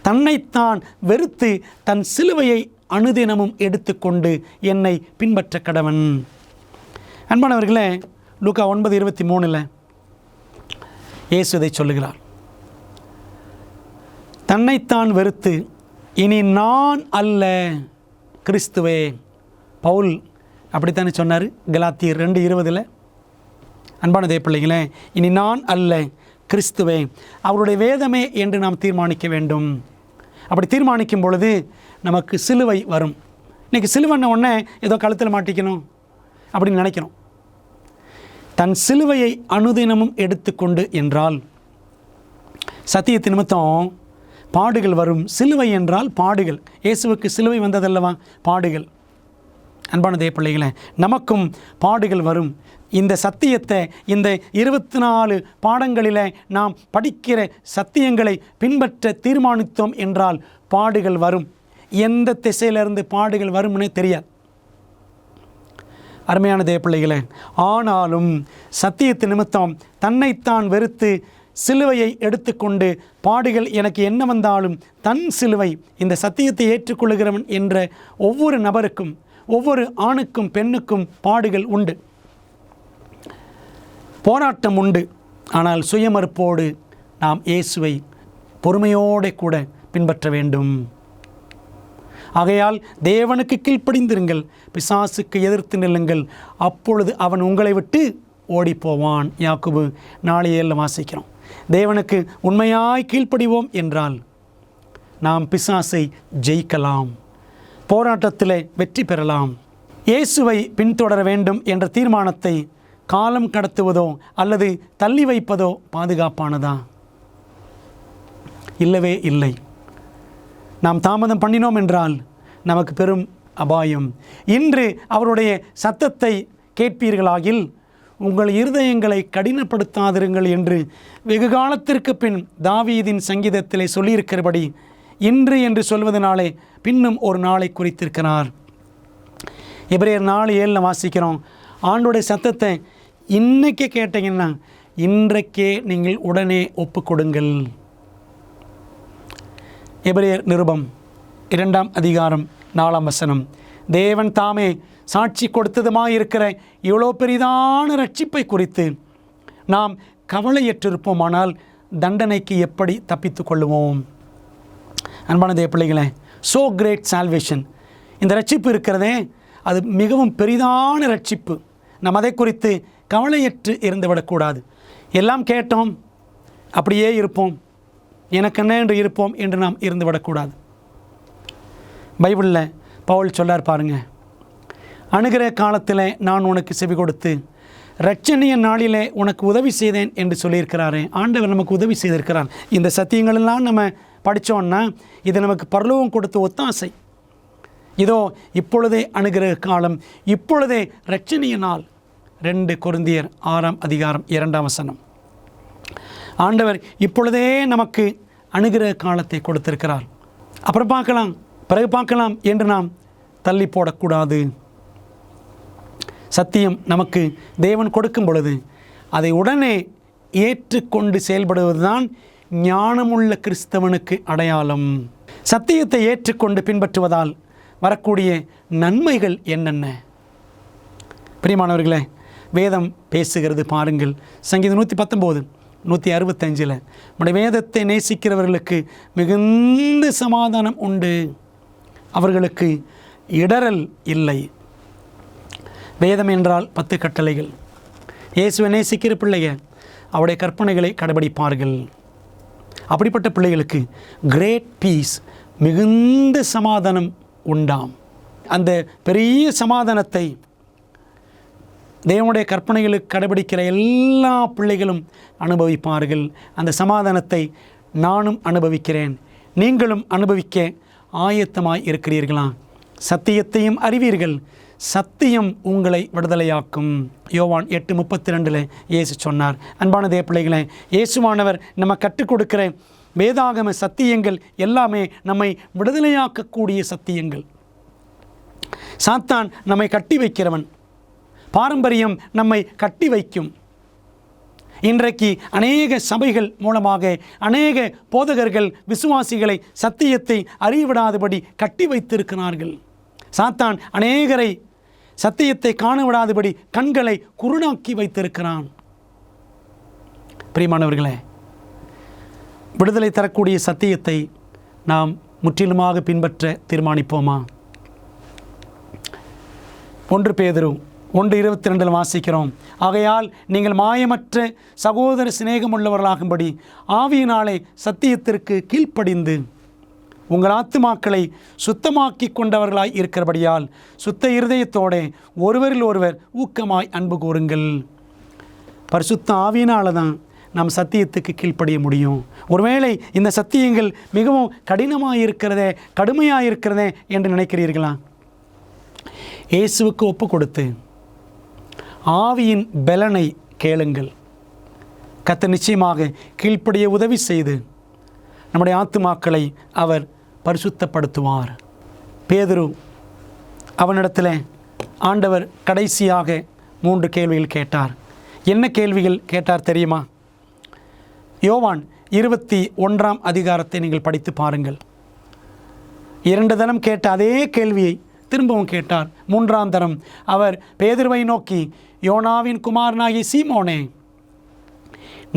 தன்னைத்தான் வெறுத்து தன் சிலுவையை அனுதினமும் எடுத்துக்கொண்டு என்னை பின்பற்ற கடவன். அன்பானவர்களே, லூக்கா 9:23 இயேசு இதை சொல்லுகிறார். தன்னைத்தான் வெறுத்து, இனி நான் அல்ல கிறிஸ்துவே. பவுல் அப்படித்தானே சொன்னார் கலாத்தியர் 2:20. அன்பான தேவ பிள்ளைகளே, இனி நான் அல்ல கிறிஸ்துவே, அவருடைய வேதமே என்று நாம் தீர்மானிக்க வேண்டும். அப்படி தீர்மானிக்கும் பொழுது நமக்கு சிலுவை வரும். இன்றைக்கி சிலுவைன்ன உடனே ஏதோ கழுத்தில் மாட்டிக்கணும் அப்படின்னு நினைக்கிறோம். தன் சிலுவையை அனுதினமும் எடுத்துக்கொண்டு என்றால் சத்தியத்தின் நிமித்தம் பாடுகள் வரும். சிலுவை என்றால் பாடுகள். இயேசுவுக்கு சிலுவை வந்ததல்லவா? பாடுகள். அன்பான தேவ பிள்ளைகளே, நமக்கும் பாடுகள் வரும். இந்த சத்தியத்தை, இந்த 24 பாடங்களில் நாம் படிக்கிற சத்தியங்களை பின்பற்ற தீர்மானித்தோம் என்றால் பாடுகள் வரும். எந்த திசையிலிருந்து பாடுகள் வரும்னே தெரியாது. அருமையான தேவ பிள்ளைகளே, ஆனாலும் சத்தியத்தின் நிமித்தம் தன்னைத்தான் வெறுத்து சிலுவையை எடுத்துக்கொண்டு பாடுகள் எனக்கு என்ன வந்தாலும் தன் சிலுவை, இந்த சத்தியத்தை ஏற்றுக்கொள்கிறவன் என்ற ஒவ்வொரு நபருக்கும், ஒவ்வொரு ஆணுக்கும் பெண்ணுக்கும் பாடுகள் உண்டு, போராட்டம் உண்டு. ஆனால் சுயமறுப்போடு நாம் இயேசுவை பொறுமையோடு கூட பின்பற்ற வேண்டும். ஆகையால் தேவனுக்கு கீழ்ப்படிந்திருங்கள், பிசாசுக்கு எதிர்த்து நில்லுங்கள், அப்பொழுது அவன் உங்களை விட்டு ஓடிப்போவான். யாக்கோபு 4:7 வாசிக்கிறோம். தேவனுக்கு உண்மையாய் கீழ்ப்படிவோம் என்றால் நாம் பிசாசை ஜெயிக்கலாம், போராட்டத்தில் வெற்றி பெறலாம். இயேசுவை பின்தொடர வேண்டும் என்ற தீர்மானத்தை காலம் கடத்துவதோ அல்லது தள்ளி வைப்பதோ பாதுகாப்பானதா? இல்லவே இல்லை. நாம் தாமதம் பண்ணினோம் என்றால் நமக்கு பெரும் அபாயம். இன்று அவருடைய சத்தத்தை கேட்பீர்களாகில் உங்கள் இருதயங்களை கடினப்படுத்தாதிருங்கள் என்று வெகு காலத்திற்கு பின் தாவீதின் சங்கீதத்திலே சொல்லியிருக்கிறபடி இன்று என்று சொல்வதனாலே பின்னும் ஒரு நாளை குறித்திருக்கிறார். எபிரேயர் 4:7 வாசிக்கிறோம். ஆண்டோடைய சத்தத்தை இன்னைக்கே கேட்டீங்கன்னா இன்றைக்கே நீங்கள் உடனே ஒப்பு கொடுங்கள். எபிரேயர் நிருபம் 2ஆம் அதிகாரம் 4ஆம் வசனம். தேவன் தாமே சாட்சி கொடுத்ததுமாயிருக்கிற இவ்வளோ பெரிதான ரட்சிப்பை குறித்து நாம் கவலையற்றிருப்போமானால் தண்டனைக்கு எப்படி தப்பித்து கொள்ளுவோம்? அன்பான தேவ பிள்ளைகளே, ஸோ கிரேட் சால்வேஷன், இந்த ரட்சிப்பு இருக்கிறதே அது மிகவும் பெரிதான ரட்சிப்பு. நாம் அதை குறித்து கவலையற்று இருந்துவிடக்கூடாது. எல்லாம் கேட்டோம், அப்படியே இருப்போம், எனக்கு என்ன என்று இருப்போம் என்று நாம் இருந்துவிடக்கூடாது. பைபிளில் பவுல் சொல்லார் பாருங்க, அணுகிற காலத்தில் நான் உனக்கு செவி கொடுத்து இரட்சணிய நாளிலே உனக்கு உதவி செய்தேன் என்று சொல்லியிருக்கிறாரே. ஆண்டவர் நமக்கு உதவி செய்திருக்கிறார். இந்த சத்தியங்களெல்லாம் நம்ம படித்தோன்னா இது நமக்கு பரலோகம் கொடுத்த ஒத்தாசை. இதோ இப்பொழுதே அணுகிற காலம், இப்பொழுதே இரட்சணிய நாள். 2 கொரிந்தியர் 6ஆம் அதிகாரம் 2ஆம் வசனம். ஆண்டவர் இப்பொழுதே நமக்கு அணுகிற காலத்தை கொடுத்திருக்கிறார். அப்புறம் பார்க்கலாம், பிறகு பார்க்கலாம் என்று நாம் தள்ளி போடக்கூடாது. சத்தியம் நமக்கு தேவன் கொடுக்கும் பொழுது அதை உடனே ஏற்றுக்கொண்டு செயல்படுவதுதான் ஞானமுள்ள கிறிஸ்தவனுக்கு அடையாளம். சத்தியத்தை ஏற்றுக்கொண்டு பின்பற்றுவதால் வரக்கூடிய நன்மைகள் என்னென்ன? பிரியமானவர்களே, வேதம் பேசுகிறது பாருங்கள். சங்கீதம் 119 165 நம்முடைய வேதத்தை நேசிக்கிறவர்களுக்கு மிகுந்த சமாதானம் உண்டு, அவர்களுக்கு இடரல் இல்லை. வேதம் என்றால் 10 கட்டளைகள். இயேசுவை நேசிக்கிற பிள்ளைகள் அவருடைய கற்பனைகளை கடைபிடிப்பார்கள். அப்படிப்பட்ட பிள்ளைகளுக்கு கிரேட் பீஸ், மிகுந்த சமாதானம் உண்டாம். அந்த பெரிய சமாதானத்தை தேவனுடைய கற்பனைகளுக்கு கடைபிடிக்கிற எல்லா பிள்ளைகளும் அனுபவிப்பார்கள். அந்த சமாதானத்தை நானும் அனுபவிக்கிறேன், நீங்களும் அனுபவிக்க ஆயத்தமாய் இருக்கிறீர்களா? சத்தியத்தையும் அறிவீர்கள், சத்தியம் உங்களை விடுதலையாக்கும். யோவான் 8:32 இயேசு சொன்னார். அன்பான தேவ பிள்ளைகளே, இயேசுவானவர் நம்ம கற்றுக் கொடுக்கிற வேதாகம சத்தியங்கள் எல்லாமே நம்மை விடுதலையாக்கக்கூடிய சத்தியங்கள். சாத்தான் நம்மை கட்டி வைக்கிறவன், பாரம்பரியம் நம்மை கட்டி வைக்கும். இன்றைக்கு அநேக சபைகள் மூலமாக அநேக போதகர்கள் விசுவாசிகளை சத்தியத்தை அறியவிடாதபடி கட்டி வைத்திருக்கிறார்கள். சாத்தான் அநேகரை சத்தியத்தை காணவிடாதபடி கண்களை குருடாக்கி வைத்திருக்கிறான். பிரியமானவர்களே, விடுதலை தரக்கூடிய சத்தியத்தை நாம் முற்றிலுமாக பின்பற்ற தீர்மானிப்போமா? 1 பேதுரு 1:22 வாசிக்கிறோம். ஆகையால் நீங்கள் மாயமற்ற சகோதர சிநேகமுள்ளவர்களாகும்படி ஆவியினாலே சத்தியத்திற்கு கீழ்ப்படிந்து உங்கள் ஆத்துமாக்களை சுத்தமாக்கி கொண்டவர்களாய் இருக்கிறபடியால் சுத்த இருதயத்தோடு ஒருவரில் ஒருவர் ஊக்கமாய் அன்பு கூறுங்கள். பரிசுத்த ஆவியினால தான் நாம் சத்தியத்துக்கு கீழ்ப்படிய முடியும். ஒருவேளை இந்த சத்தியங்கள் மிகவும் கடினமாக இருக்கிறதே, கடுமையாக இருக்கிறதே என்று நினைக்கிறீர்களா? இயேசுவுக்கு ஒப்பு கொடுத்து ஆவியின் பலனை கேளுங்கள். கர்த்தர் நிச்சயமாக கீழ்ப்படிய உதவி செய்து நம்முடைய ஆத்துமாக்களை அவர் பரிசுத்தப்படுத்துவார். பேதுரு அவனிடத்தில் ஆண்டவர் கடைசியாக 3 கேள்விகள் கேட்டார். என்ன கேள்விகள் கேட்டார் தெரியுமா? யோவான் 21 அதிகாரத்தை நீங்கள் படித்து பாருங்கள். 2 தரம் கேட்ட அதே கேள்வியை திரும்பவும் கேட்டார். 3ஆம் தரம் அவர் பேதுருவை நோக்கி, யோனாவின் குமாரனாகிய சீமோனே,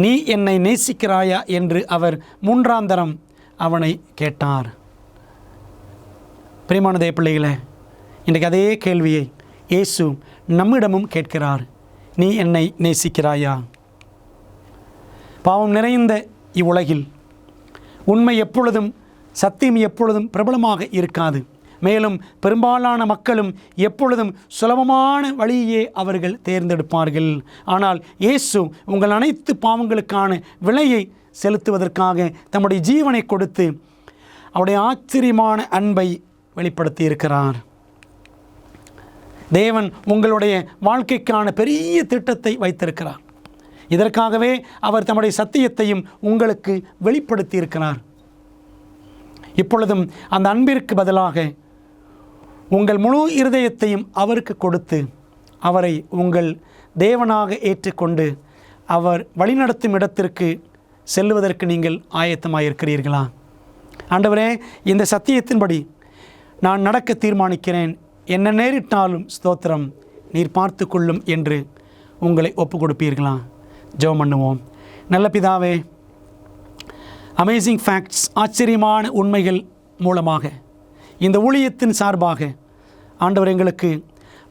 நீ என்னை நேசிக்கிறாயா என்று அவர் 3ஆம் தரம் அவனை கேட்டார். பிரியமான தேவ பிள்ளைகளே, இன்றைக்கு அதே கேள்வியை இயேசு நம்மிடமும் கேட்கிறார். நீ என்னை நேசிக்கிறாயா? பாவம் நிறைந்த இவ்வுலகில் உண்மை எப்பொழுதும், சத்தியம் எப்பொழுதும் பிரபலமாக இருக்காது. மேலும் பெரும்பாலான மக்களும் எப்பொழுதும் சுலபமான வழியே அவர்கள் தேர்ந்தெடுப்பார்கள். ஆனால் இயேசு உங்கள் அனைத்து பாவங்களுக்கான விலையை செலுத்துவதற்காக தம்முடைய ஜீவனை கொடுத்து அவருடைய ஆச்சரியமான அன்பை வெளிப்படுத்தி இருக்கிறார். தேவன் உங்களுடைய வாழ்க்கைக்கான பெரிய திட்டத்தை வைத்திருக்கிறார். இதற்காகவே அவர் தம்முடைய சத்தியத்தையும் உங்களுக்கு வெளிப்படுத்தி இருக்கிறார். இப்பொழுதும் அந்த அன்பிற்கு பதிலாக உங்கள் முழு இருதயத்தையும் அவருக்கு கொடுத்து அவரை உங்கள் தேவனாக ஏற்றுக்கொண்டு அவர் வழிநடத்தும் இடத்திற்கு செல்வதற்கு நீங்கள் ஆயத்தமாயிருக்கிறீர்களா? ஆண்டவரே, இந்த சத்தியத்தின்படி நான் நடக்க தீர்மானிக்கிறேன், என்ன நேரிட்டாலும் ஸ்தோத்திரம், நீர் பார்த்து கொள்ளும் என்று உங்களை ஒப்பு கொடுப்பீர்களா? ஜெபம் பண்ணுவோம். நல்ல பிதாவே, அமேசிங் ஃபேக்ட்ஸ், ஆச்சரியமான உண்மைகள் மூலமாக இந்த ஊழியத்தின் சார்பாக ஆண்டவர் எங்களுக்கு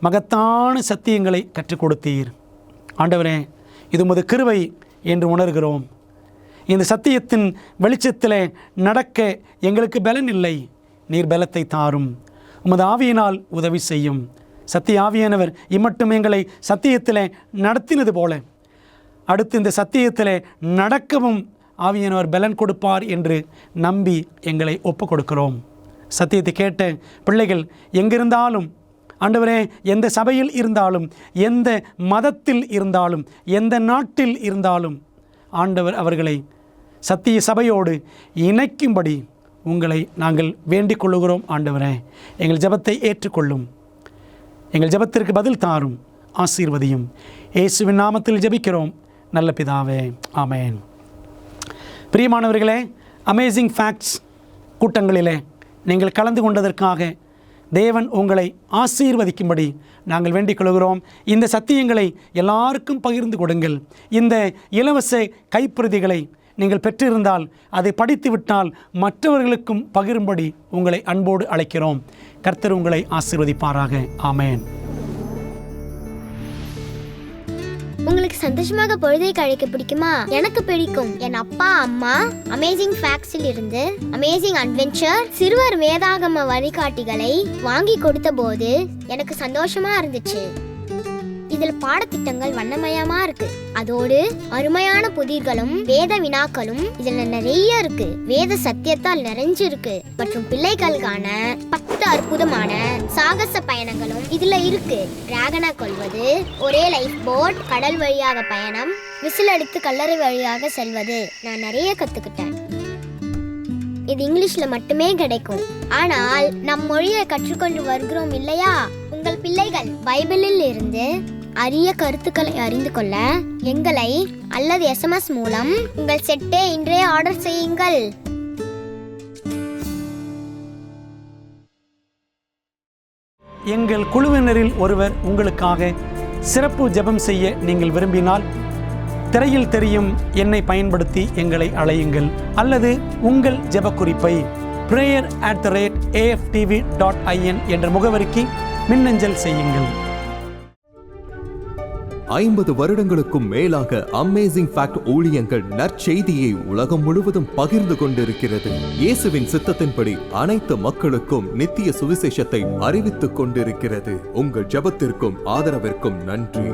மகத்தான சத்தியங்களை கற்றுக் கொடுத்தீர். ஆண்டவரே, இது உமது கிருபை என்று உணர்கிறோம். இந்த சத்தியத்தின் வெளிச்சத்தில் நடக்க எங்களுக்கு பலன் இல்லை, நீர் பலத்தை தாரும். உமது ஆவியினால் உதவி செய்யும். சத்திய ஆவியானவர் இம்மட்டும் எங்களை சத்தியத்தில் நடத்தினது போல அடுத்து இந்த சத்தியத்தில் நடக்கவும் ஆவியானவர் பலன் கொடுப்பார் என்று நம்பி எங்களை ஒப்பு கொடுக்கிறோம். சத்தியத்தை கேட்ட பிள்ளைகள் எங்கிருந்தாலும், ஆண்டவரே, எந்த சபையில் இருந்தாலும், எந்த மதத்தில் இருந்தாலும், எந்த நாட்டில் இருந்தாலும், ஆண்டவர் அவர்களை சத்திய சபையோடு இணைக்கும்படி உங்களை நாங்கள் வேண்டிக் கொள்ளுகிறோம். ஆண்டவரே, எங்கள் ஜெபத்தை ஏற்றுக்கொள்ளும், எங்கள் ஜெபத்திற்கு பதில் தாரும், ஆசீர்வதியும். இயேசுவின் நாமத்தில் ஜெபிக்கிறோம் நல்ல பிதாவே, ஆமென். பிரியமானவர்களே, அமேசிங் ஃபேக்ட்ஸ் கூட்டங்களிலே நீங்கள் கலந்து கொண்டதற்காக தேவன் உங்களை ஆசீர்வதிக்கும்படி நாங்கள் வேண்டிக் கொள்கிறோம். இந்த சத்தியங்களை எல்லாருக்கும் பகிர்ந்து கொடுங்கள். இந்த இலவச கைப்பிரதிகளை நீங்கள் பெற்றிருந்தால், அதை படித்துவிட்டால் மற்றவர்களுக்கும் பகிரும்படி உங்களை அன்போடு அழைக்கிறோம். கர்த்தர் உங்களை ஆசீர்வதிப்பாராக. ஆமென். உங்களுக்கு சந்தோஷமாக பொழுதை கழிக்க பிடிக்குமா? எனக்கு பிடிக்கும். என் அப்பா அம்மா அமேசிங் ஃபேக்ட்ஸில் இருந்து அமேசிங் அட்வென்ச்சர் சிறுவர் வேதாகம வழிகாட்டிகளை வாங்கி கொடுத்த போது எனக்கு சந்தோஷமா இருந்துச்சு. இதுல பாடத்திட்டங்கள் வண்ணமயமா இருக்கு. அதோடு அருமையான புதிர்களும் வேத வினாக்களும் இதுல நிறைய இருக்கு. வேத சத்தியத்தால் நிறைஞ்சிருக்கு. மற்றும் பிள்ளைகளுக்கான 10 அற்புதமான சாகச பயணங்களும் இதுல இருக்கு. டிராகனை கொல்வது, ஒரே லைஃப் போட், கடல் வழியாக பயணம், விசில் அடித்து கல்லறை வழியாக செல்வது. நான் நிறைய கத்துக்கிட்டேன். இது இங்கிலீஷ்ல மட்டுமே கிடைக்கும். ஆனால் நம் மொழியை கற்றுக்கொண்டு வருகிறோம் இல்லையா? உங்கள் பிள்ளைகள் பைபிளில் இருந்து அரிய கருத்துக்களை அறிந்து கொள்ள எங்களை அல்லது SMS மூலம் உங்கள் செட்டை இன்றே ஆர்டர் செய்யுங்கள். எங்கள் குழுவினரில் ஒருவர் உங்களுக்காக சிறப்பு ஜெபம் செய்ய நீங்கள் விரும்பினால் திரையில் தெரியும் எண்ணை பயன்படுத்தி எங்களை அழையுங்கள் அல்லது உங்கள் ஜெப குறிப்பை prayer@aftv.in என்ற முகவரிக்கு மின்னஞ்சல் செய்யுங்கள். 50 வருடங்களுக்கும் மேலாக அமேசிங் ஃபேக்ட் ஊழியங்கள் நற்செய்தியை உலகம் முழுவதும் பகிர்ந்து கொண்டிருக்கிறது. இயேசுவின் சித்தத்தின்படி அனைத்து மக்களுக்கும் நித்திய சுவிசேஷத்தை அறிவித்துக் கொண்டிருக்கிறது. உங்கள் ஜெபத்திற்கும் ஆதரவிற்கும் நன்றி.